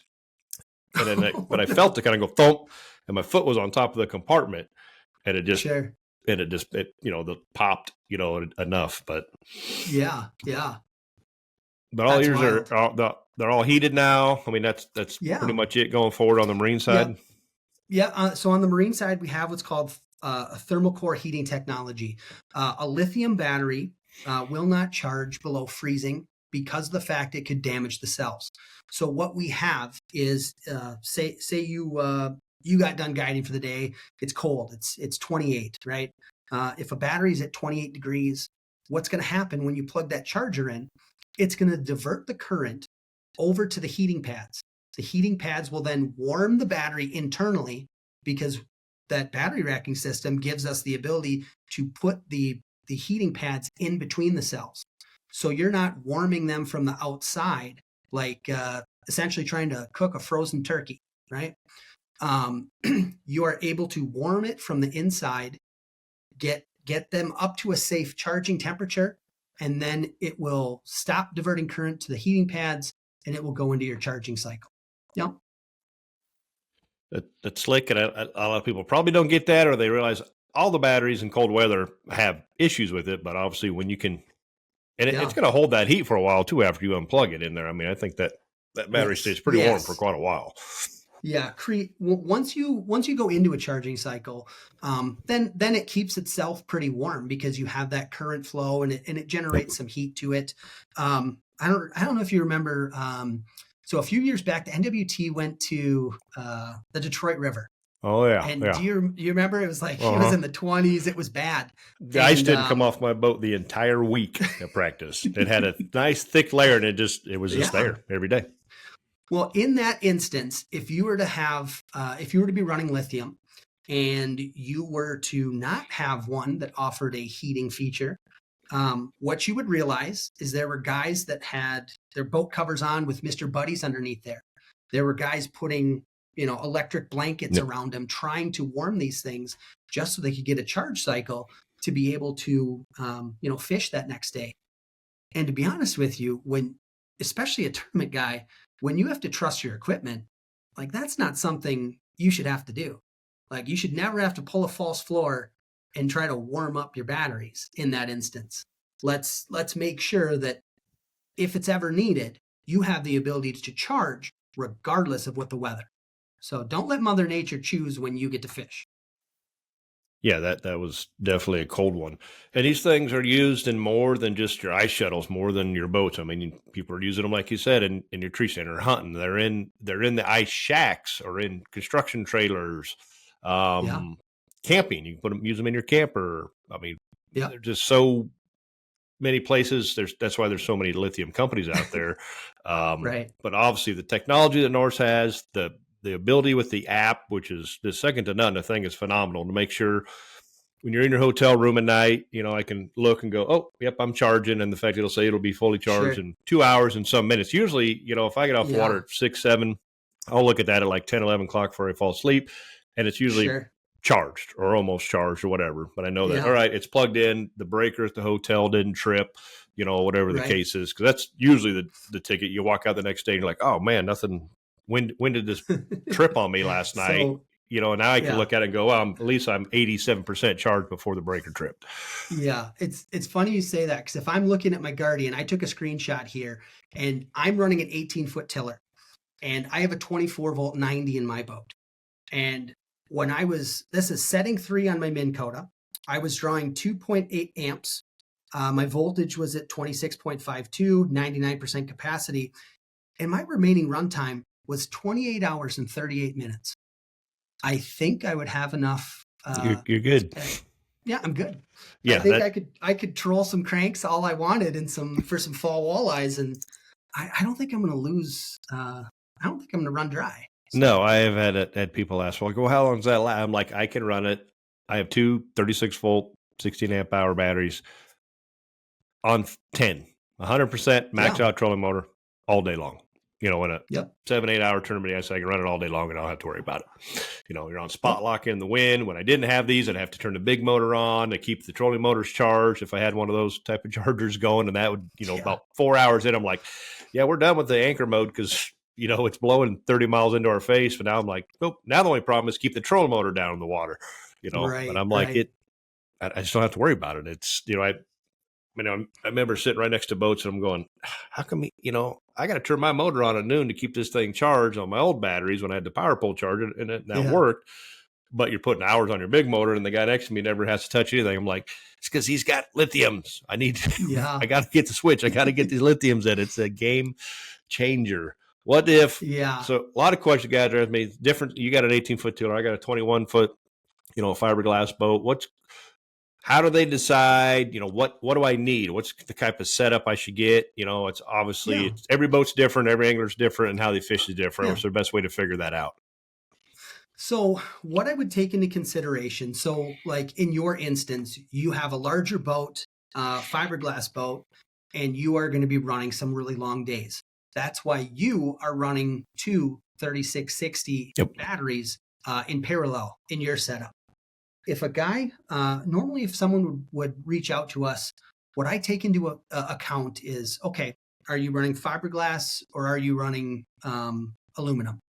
And then but I felt it kind of go thump, and my foot was on top of the compartment, and it just popped, enough. But yeah. But all That's yours wild. they're all heated now. I mean, that's Yeah. pretty much it going forward on the marine Yeah. side. Yeah. So on the marine side, we have what's called a thermal core heating technology. A lithium battery will not charge below freezing because of the fact it could damage the cells. So what we have is, say you got done guiding for the day. It's cold. It's 28, right? If a battery's at 28 degrees, what's going to happen when you plug that charger in? It's going to divert the current over to the heating pads. The heating pads will then warm the battery internally because that battery racking system gives us the ability to put the heating pads in between the cells. So you're not warming them from the outside, like essentially trying to cook a frozen turkey, right? You are able to warm it from the inside, get them up to a safe charging temperature, and then it will stop diverting current to the heating pads and it will go into your charging cycle. Yep. That's slick, and a lot of people probably don't get that, or they realize all the batteries in cold weather have issues with it. But obviously, when you can, and it's going to hold that heat for a while too after you unplug it in there. I mean, I think that battery stays pretty warm for quite a while. Yeah, once you go into a charging cycle, then it keeps itself pretty warm because you have that current flow and it generates some heat to it. I don't know if you remember. So a few years back, the NWT went to the Detroit River. Oh yeah, and yeah. do you remember? It was like it was in the 20s. It was bad. The ice didn't come off my boat the entire week at practice. It had a nice thick layer, and it was just there every day. Well, in that instance, if you were to be running lithium and you were to not have one that offered a heating feature, what you would realize is there were guys that had their boat covers on with Mr. Buddies underneath there. There were guys putting, electric blankets around them, trying to warm these things just so they could get a charge cycle to be able to, fish that next day. And to be honest with you, especially a tournament guy, when you have to trust your equipment, like that's not something you should have to do. Like you should never have to pull a false floor and try to warm up your batteries in that instance. Let's make sure that if it's ever needed, you have the ability to charge regardless of what the weather. So don't let Mother Nature choose when you get to fish. Yeah, that was definitely a cold one. And these things are used in more than just your ice shuttles, more than your boats. I mean, people are using them, like you said, in your tree stand or hunting. They're in the ice shacks or in construction trailers, camping. You can use them in your camper. I mean, they're just so many places. That's why there's so many lithium companies out there. Right. But obviously, the technology that NORSK has, the ability with the app, which is the second to none, the thing is phenomenal to make sure when you're in your hotel room at night, I can look and go, oh, yep, I'm charging. And the fact it'll say it'll be fully charged in 2 hours and some minutes. Usually, if I get off the water at 6, 7, I'll look at that at like 10, 11 o'clock before I fall asleep. And it's usually charged or almost charged or whatever. But I know that, all right, it's plugged in. The breaker at the hotel didn't trip, whatever the case is. Because that's usually the ticket. You walk out the next day and you're like, oh, man, nothing. When did this trip on me last night? And now I can look at it and go, well, at least I'm 87% charged before the breaker tripped. Yeah, it's funny you say that because if I'm looking at my Guardian, I took a screenshot here and I'm running an 18-foot tiller and I have a 24-volt 90 in my boat. And this is setting 3 on my Minn Kota. I was drawing 2.8 amps. My voltage was at 26.52, 99% capacity. And my remaining runtime was 28 hours and 38 minutes. I think I would have enough. You're good. Yeah, I'm good. Yeah, I think I could troll some cranks all I wanted for some fall walleyes, and I don't think I'm going to lose. I don't think I'm going to run dry. So. No, I have had people ask, well, how long does that last? I'm like, I can run it. I have 2 36-volt, 16 amp hour batteries on 100% max out trolling motor all day long. In a 7-8 hour tournament, I can run it all day long and I don't have to worry about it. You're on spot lock in the wind. When I didn't have these, I'd have to turn the big motor on to keep the trolling motors charged if I had one of those type of chargers going. And that would, about 4 hours in, I'm like, yeah, we're done with the anchor mode because, it's blowing 30 miles into our face. But now I'm like, nope, now the only problem is keep the trolling motor down in the water, But I'm like, I just don't have to worry about it. It's, I remember sitting right next to boats and I'm going, how come, I got to turn my motor on at noon to keep this thing charged on my old batteries when I had the power pole charger and it now worked. But you're putting hours on your big motor and the guy next to me never has to touch anything. I'm like, it's because he's got lithiums. I got to get the switch. I got to get these lithiums in. It's a game changer. What if, so a lot of questions guys are asking me different. You got an 18-foot tiller. I got a 21-foot, fiberglass boat. How do they decide, what do I need? What's the type of setup I should get? It's obviously every boat's different. Every angler's different and how they fish is different. What's the best way to figure that out? So what I would take into consideration, so like in your instance, you have a larger boat, fiberglass boat, and you are going to be running some really long days. That's why you are running two 3660 batteries in parallel in your setup. If a guy, normally if someone would reach out to us, what I take into account is, okay, are you running fiberglass or are you running aluminum?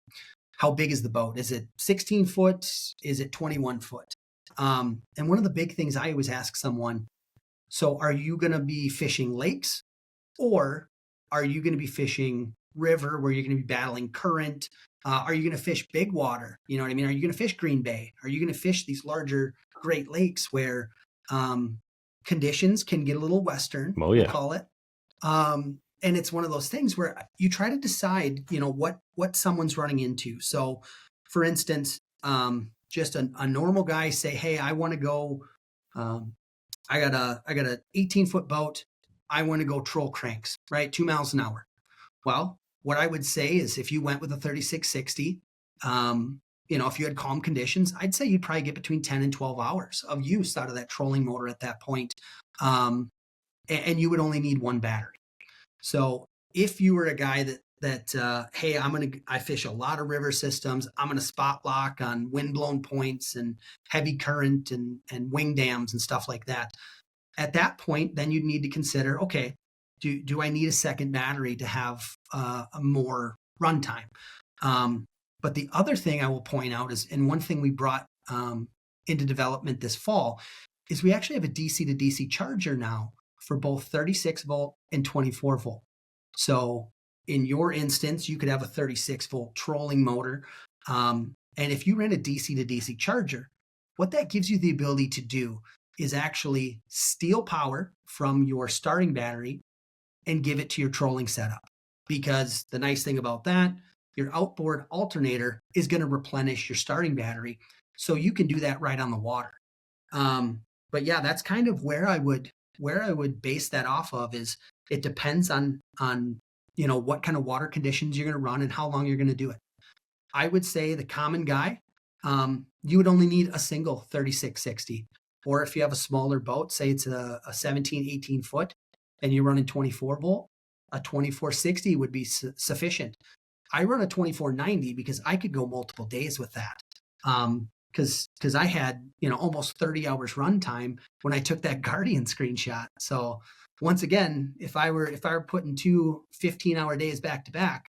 How big is the boat? Is it 16 foot? Is it 21 foot? And one of the big things I always ask someone, so are you going to be fishing lakes or are you going to be fishing river where you're going to be battling current? Are you going to fish big water? You know what I mean? Are you going to fish Green Bay? Are you going to fish these larger Great Lakes where conditions can get a little Western, we'll call it. And it's one of those things where you try to decide, what someone's running into. So for instance, just a normal guy say, hey, I want to go, I got a 18-foot boat. I want to go troll cranks, right? 2 miles an hour. Well, what I would say is if you went with a 3660, if you had calm conditions, I'd say you'd probably get between 10 and 12 hours of use out of that trolling motor at that point. And you would only need one battery. So if you were a guy that hey, I fish a lot of river systems, I'm going to spot lock on wind-blown points and heavy current and wing dams and stuff like that. At that point, then you'd need to consider, okay, do I need a second battery to have a more runtime? But the other thing I will point out is, and one thing we brought into development this fall, is we actually have a DC to DC charger now for both 36 volt and 24 volt. So in your instance, you could have a 36 volt trolling motor. And if you ran a DC to DC charger, what that gives you the ability to do is actually steal power from your starting battery and give it to your trolling setup. Because the nice thing about that, your outboard alternator is going to replenish your starting battery. So you can do that right on the water. But yeah, that's kind of where I would base that off of. Is it depends on what kind of water conditions you're going to run and how long you're going to do it. I would say the common guy, you would only need a single 3660. Or if you have a smaller boat, say it's a 17, 18 foot, and you're running 24 volt, a 2460 would be sufficient. I run a 2490 because I could go multiple days with that. Because I had, almost 30 hours runtime when I took that Guardian screenshot. So once again, if I were putting two 15-hour days back to back,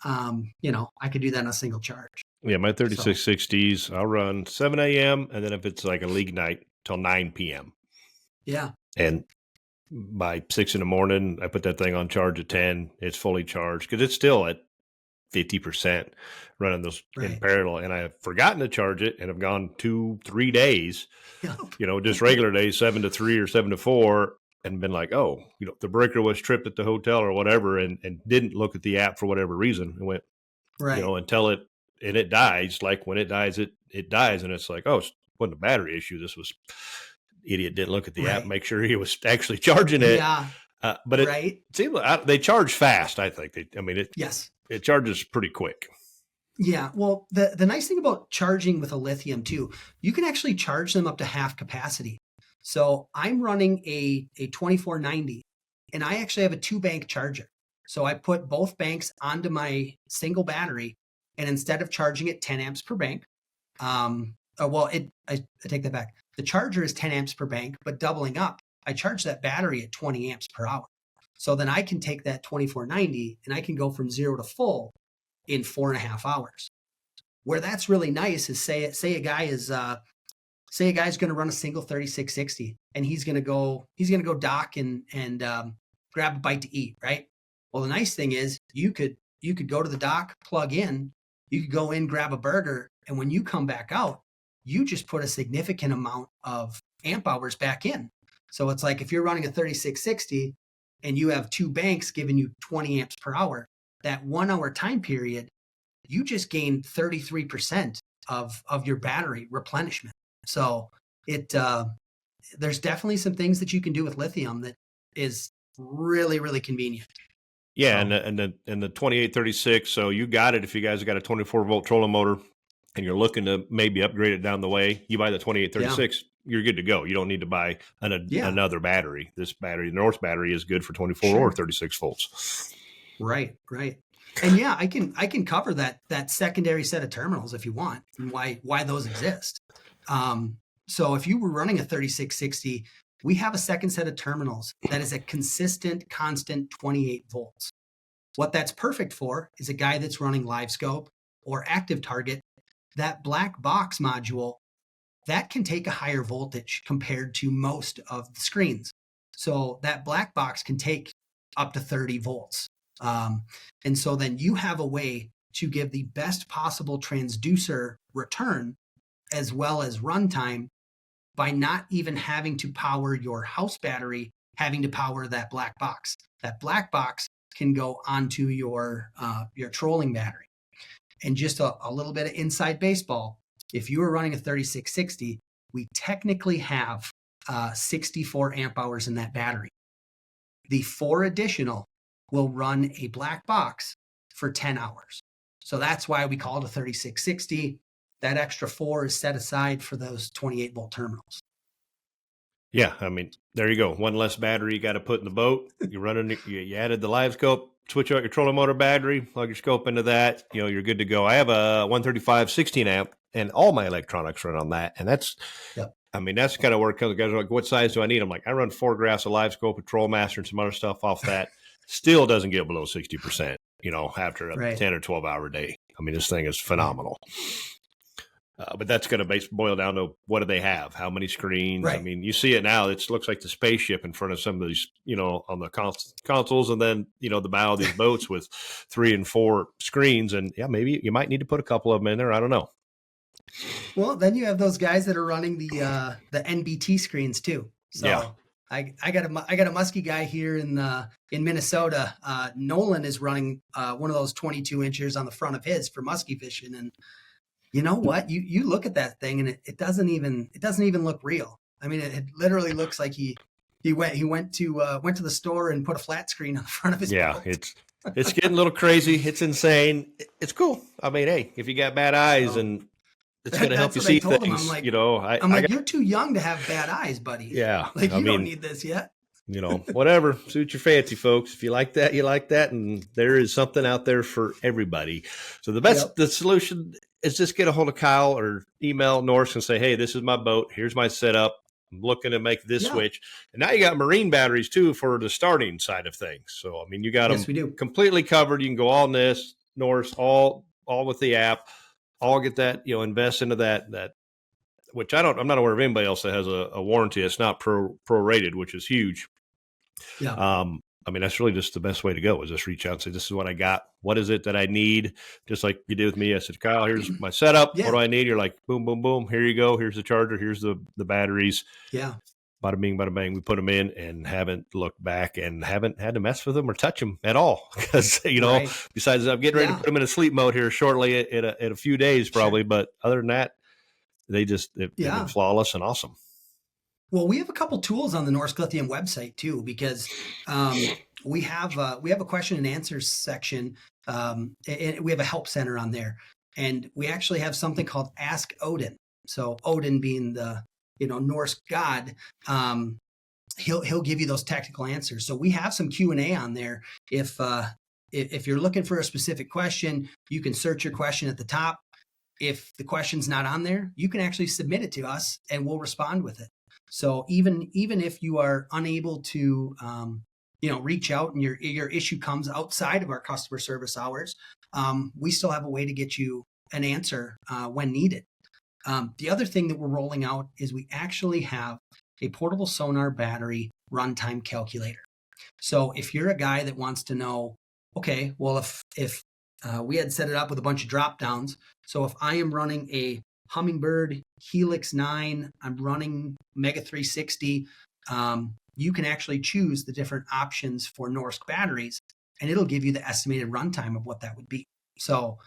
I could do that on a single charge. Yeah, my 3660s, I'll run 7 a.m. and then if it's like a league night till 9 p.m. Yeah. And by 6 in the morning, I put that thing on charge at 10. It's fully charged because it's still at 50% running those in parallel. And I have forgotten to charge it and have gone 2-3 days, just regular days, 7 to 3 or 7 to 4, and been like, oh, the breaker was tripped at the hotel or whatever, and didn't look at the app for whatever reason. And went, until it dies. Like when it dies, it dies. And it's like, oh, it wasn't a battery issue. This was idiot didn't look at the app, make sure he was actually charging it. Yeah. But it seems like they charge fast. I think it charges pretty quick. Yeah. Well, the nice thing about charging with a lithium too, you can actually charge them up to half capacity. So I'm running a 2490 and I actually have a 2-bank charger. So I put both banks onto my single battery, and instead of charging it 10 amps per bank, I take that back. The charger is 10 amps per bank, but doubling up, I charge that battery at 20 amps per hour. So then I can take that 2490 and I can go from 0 to full in 4.5 hours. Where that's really nice is say a guy is say a guy's going to run a single 3660 and he's going to go dock and grab a bite to eat, right? Well, the nice thing is you could go to the dock, plug in, you could go in, grab a burger, and when you come back out, you just put a significant amount of amp hours back in. So it's like if you're running a 3660 and you have 2 banks giving you 20 amps per hour, that 1 hour time period, you just gained 33% of your battery replenishment. So there's definitely some things that you can do with lithium that is really, really convenient. Yeah, So, and the 2836. So you got it. If you guys have got a 24-volt trolling motor and you're looking to maybe upgrade it down the way, you buy the 2836. You're good to go. You don't need to buy another battery. This battery, the NORSK battery, is good for 24 or 36 volts. Right. And yeah, I can cover that secondary set of terminals if you want, and why those exist. So if you were running a 3660, we have a second set of terminals that is a consistent, constant 28 volts. What that's perfect for is a guy that's running LiveScope or Active Target. That black box module, that can take a higher voltage compared to most of the screens. So that black box can take up to 30 volts. And so then you have a way to give the best possible transducer return as well as runtime by not even having to power your house battery, having to power that black box. That black box can go onto your trolling battery. And just a little bit of inside baseball, if you are running a 3660, we technically have 64 amp hours in that battery. The 4 additional will run a black box for 10 hours. So that's why we call it a 3660. That extra 4 is set aside for those 28 volt terminals. Yeah, I mean, there you go. One less battery you got to put in the boat. You added the LiveScope, switch out your trolling motor battery, plug your scope into that. You're good to go. I have a 135 16 amp, and all my electronics run on that. And that's, I mean, that's kind of where the guys are like, what size do I need? I'm like, I run 4 graphs of LiveScope, a Troll Master, and some other stuff off that. Still doesn't get below 60%, after a 10 or 12 hour day. I mean, this thing is phenomenal. But that's going to boil down to what do they have? How many screens? Right. I mean, you see it now. It looks like the spaceship in front of some of these, on the consoles, and then, the bow of these boats with 3 and 4 screens. And yeah, maybe you might need to put a couple of them in there. I don't know. Well, then you have those guys that are running the NBT screens too. So yeah. I got a muskie guy here in Minnesota. Nolan is running one of those 22 inchers on the front of his for muskie fishing, and you know what? You look at that thing and it doesn't even look real. I mean, it literally looks like he went to the store and put a flat screen on the front of his boat. It's getting a little crazy. It's insane. It's cool. I mean, hey, if you got bad eyes and it's going to help you see things, I'm like, you're too young to have bad eyes, buddy. Yeah. Like you don't need this yet. Whatever, suit your fancy, folks. If you like that, you like that. And there is something out there for everybody. So the solution is just get a hold of Kyle or email NORSK and say, hey, this is my boat. Here's my setup. I'm looking to make this switch. And now you got marine batteries too for the starting side of things. So, I mean, you got them completely covered. You can go all NIST, NORSK, all with the app, all get that, invest into that, which I'm not aware of anybody else that has a warranty. It's not prorated, which is huge. Yeah. I mean, that's really just the best way to go is just reach out and say, this is what I got. What is it that I need? Just like you did with me. I said, Kyle, here's my setup. What do I need? You're like, boom, boom, boom. Here you go. Here's the charger. Here's the batteries. Yeah. Bada bing, bada bang. We put them in and haven't looked back and haven't had to mess with them or touch them at all. Because, besides I'm getting ready to put them in a sleep mode here shortly in a few days probably. Sure. But other than that, they've been flawless and awesome. Well, we have a couple tools on the NORSK Lithium website too, because we have a question and answer section, and we have a help center on there, and we actually have something called Ask Odin. So Odin being the Norse god, he'll give you those technical answers. So we have some Q&A on there. If you're looking for a specific question, you can search your question at the top. If the question's not on there, you can actually submit it to us, and we'll respond with it. So even if you are unable to, reach out and your issue comes outside of our customer service hours, we still have a way to get you an answer when needed. The other thing that we're rolling out is we actually have a portable sonar battery runtime calculator. So if you're a guy that wants to know, okay, well, if we had set it up with a bunch of drop downs. So if I am running a Humminbird Helix 9, I'm running Mega 360, you can actually choose the different options for NORSK batteries, and it'll give you the estimated runtime of what that would be. So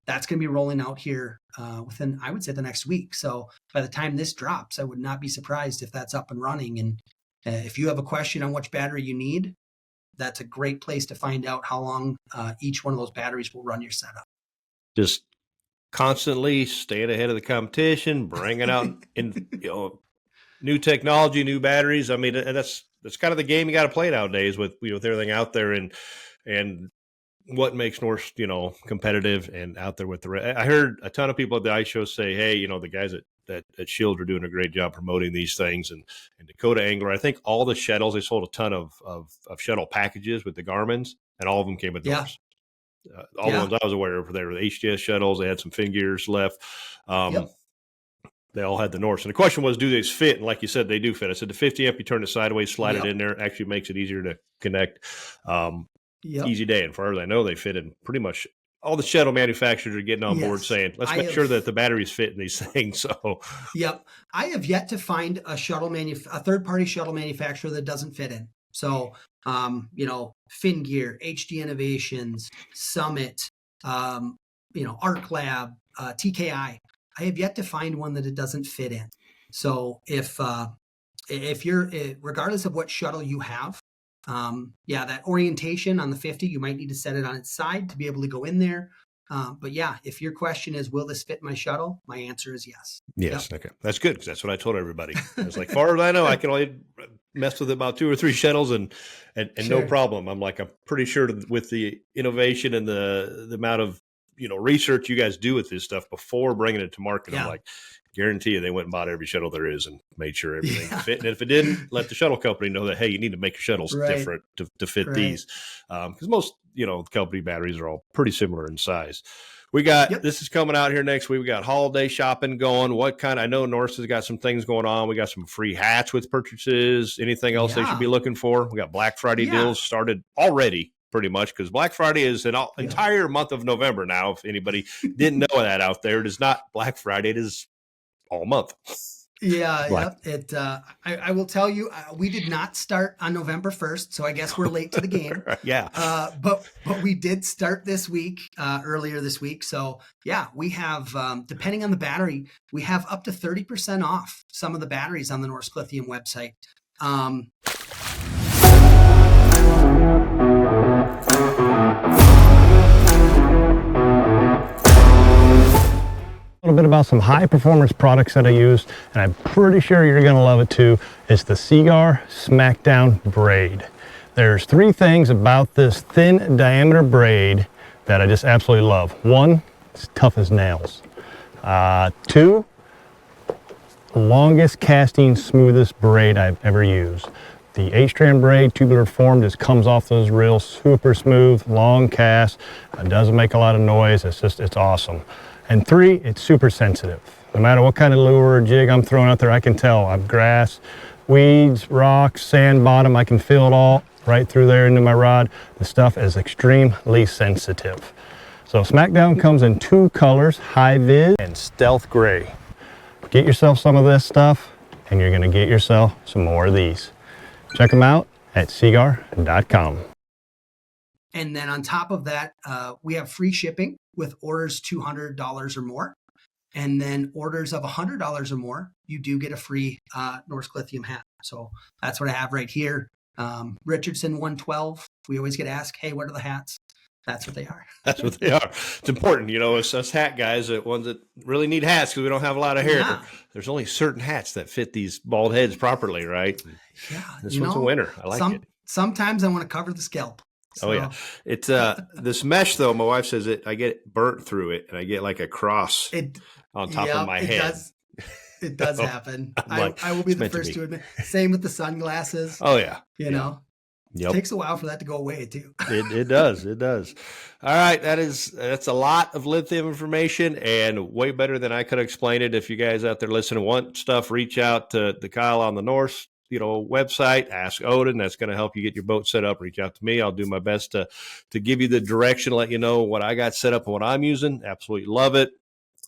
that's going to be rolling out here within, I would say, the next week. So by the time this drops, I would not be surprised if that's up and running. And if you have a question on which battery you need, that's a great place to find out how long each one of those batteries will run your setup. Just constantly staying ahead of the competition, bringing out new technology, new batteries. I mean, and that's kind of the game you got to play nowadays with everything out there and what makes NORSK, competitive and out there with I heard a ton of people at the ice show say, hey, the guys at Shield are doing a great job promoting these things, and Dakota Angler. I think all the shuttles, they sold a ton of shuttle packages with the Garmins, and all of them came with NORSK. All the ones I was aware of, they were the HGS shuttles. They had some fin gears left. They all had the NORSK. And the question was, do these fit? And like you said, they do fit. I said the 50 amp, you turn it sideways, slide it in there, actually makes it easier to connect. Easy day. And far as I know, they fit in pretty much all the shuttle manufacturers are getting on board saying, let's make sure that the batteries fit in these things. So, I have yet to find a third-party shuttle manufacturer that doesn't fit in. So, Fin Gear, HD Innovations, Summit, Arc Lab, TKI. I have yet to find one that it doesn't fit in. So if you're, regardless of what shuttle you have, that orientation on the 50, you might need to set it on its side to be able to go in there. But if your question is, will this fit my shuttle? My answer is yes. Yes. Okay. That's good, because that's what I told everybody. I was like, far as I know, I can only mess with about 2 or 3 shuttles and no problem. I'm pretty sure with the innovation and the amount of, research you guys do with this stuff before bringing it to market. I'm like, guarantee you they went and bought every shuttle there is and made sure everything fit. And if it didn't, let the shuttle company know that, hey, you need to make your shuttles different to fit these. Because most, company batteries are all pretty similar in size. We got, this is coming out here next week. We got holiday shopping going. I know NORSK has got some things going on. We got some free hats with purchases. Anything else they should be looking for? We got Black Friday deals started already, pretty much, because Black Friday is an entire month of November now. If anybody didn't know that out there, it is not Black Friday. It is all month. I will tell you, we did not start on November 1st, so I guess we're late to the game. But we did start this week, earlier this week. So we have, depending on the battery, we have up to 30% off some of the batteries on the NORSK Lithium website. A little bit about some high performance products that I use, and I'm pretty sure you're going to love it too. It's the Seaguar Smackdown braid. There's 3 things about this thin diameter braid that I just absolutely love. 1, it's tough as nails. 2, longest casting, smoothest braid I've ever used. The 8-strand braid, tubular form, just comes off those reels, super smooth, long cast. It doesn't make a lot of noise. It's awesome. And 3, it's super sensitive. No matter what kind of lure or jig I'm throwing out there, I can tell. I've grass, weeds, rocks, sand bottom. I can feel it all right through there into my rod. The stuff is extremely sensitive. So Smackdown comes in 2 colors, high vis and stealth gray. Get yourself some of this stuff and you're gonna get yourself some more of these. Check them out at seaguar.com. And then on top of that, we have free shipping with orders $200 or more. And then orders of $100 or more, you do get a free NORSK Lithium hat. So that's what I have right here. Richardson 112. We always get asked, hey, what are the hats? That's what they are. That's what they are. It's important, us hat guys, ones that really need hats because we don't have a lot of hair. Yeah. There's only certain hats that fit these bald heads properly, right? Yeah. This one's a winner. I like it. Sometimes I want to cover the scalp. So. Oh yeah, it's this mesh though. My wife says I get burnt through it, and I get like a cross on top of my head. It does happen. I will be the first to admit. Same with the sunglasses. Oh yeah, you know. Yep. Takes a while for that to go away too. It does. It does. All right. That's a lot of lithium information and way better than I could explain it. If you guys out there listening want stuff, reach out to Kyle on the NORSK, website, ask Odin. That's going to help you get your boat set up. Reach out to me. I'll do my best to give you the direction, let you know what I got set up and what I'm using. Absolutely love it.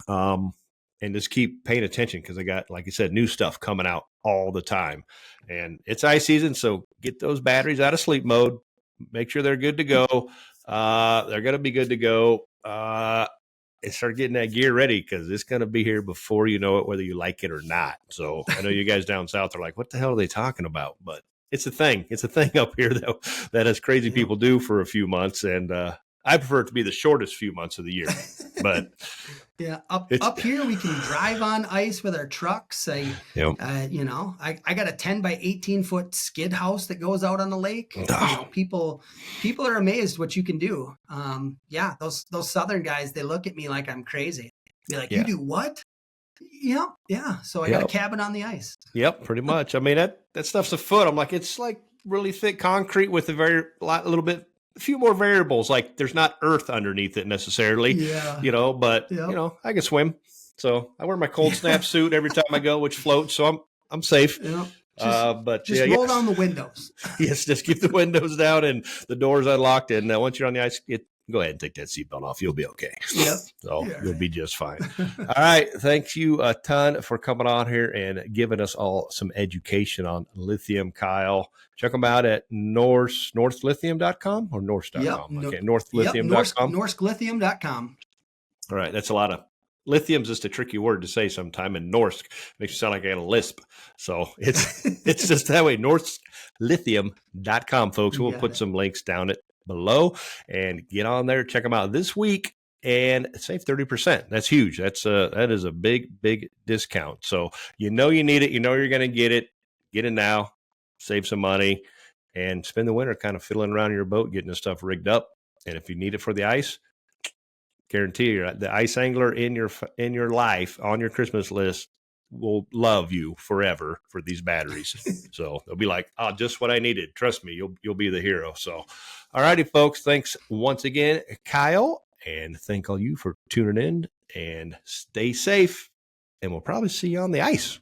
And just keep paying attention because I got, like you said, new stuff coming out all the time. And it's ice season, so get those batteries out of sleep mode. Make sure they're good to go. They're going to be good to go. And start getting that gear ready because it's going to be here before you know it, whether you like it or not. So I know you guys down south are like, what the hell are they talking about? But it's a thing. It's a thing up here that us crazy people do for a few months. And I prefer it to be the shortest few months of the year. But yeah, up here we can drive on ice with our trucks. I got a 10 by 18 foot skid house that goes out on the lake. People are amazed what you can do. Those southern guys, they look at me like I'm crazy. Be like, you do what? Yeah. So I got a cabin on the ice. Yep, pretty much. I mean, that stuff's a foot. I'm like, it's like really thick concrete with a few more variables. Like there's not earth underneath it necessarily, but I can swim. So I wear my cold snap suit every time I go, which floats. So I'm safe. Just roll down the windows. Yes. Just keep the windows down and the doors unlocked. And once you're on the ice, go ahead and take that seatbelt off. You'll be okay. Yep. So you'll be just fine. All right. Thank you a ton for coming on here and giving us all some education on lithium, Kyle. Check them out at NORSKLithium.com or NORSK.com. NORSKLithium.com. NORSKLithium.com. All right. That's a lot of lithium's just a tricky word to say sometime, and NORSK makes you sound like I got a lisp. So it's just that way. NORSKLithium.com, folks. We'll put some links down it below and get on there. Check them out this week and save 30%. That's huge. That is a big discount. So you need it. You know you're going to get it. Get it now. Save some money and spend the winter kind of fiddling around in your boat, getting the stuff rigged up. And if you need it for the ice, guarantee you the ice angler in your life on your Christmas list will love you forever for these batteries. So they'll be like, oh, just what I needed. Trust me, you'll be the hero. So, all righty, folks. Thanks once again, Kyle, and thank all you for tuning in and stay safe. And we'll probably see you on the ice.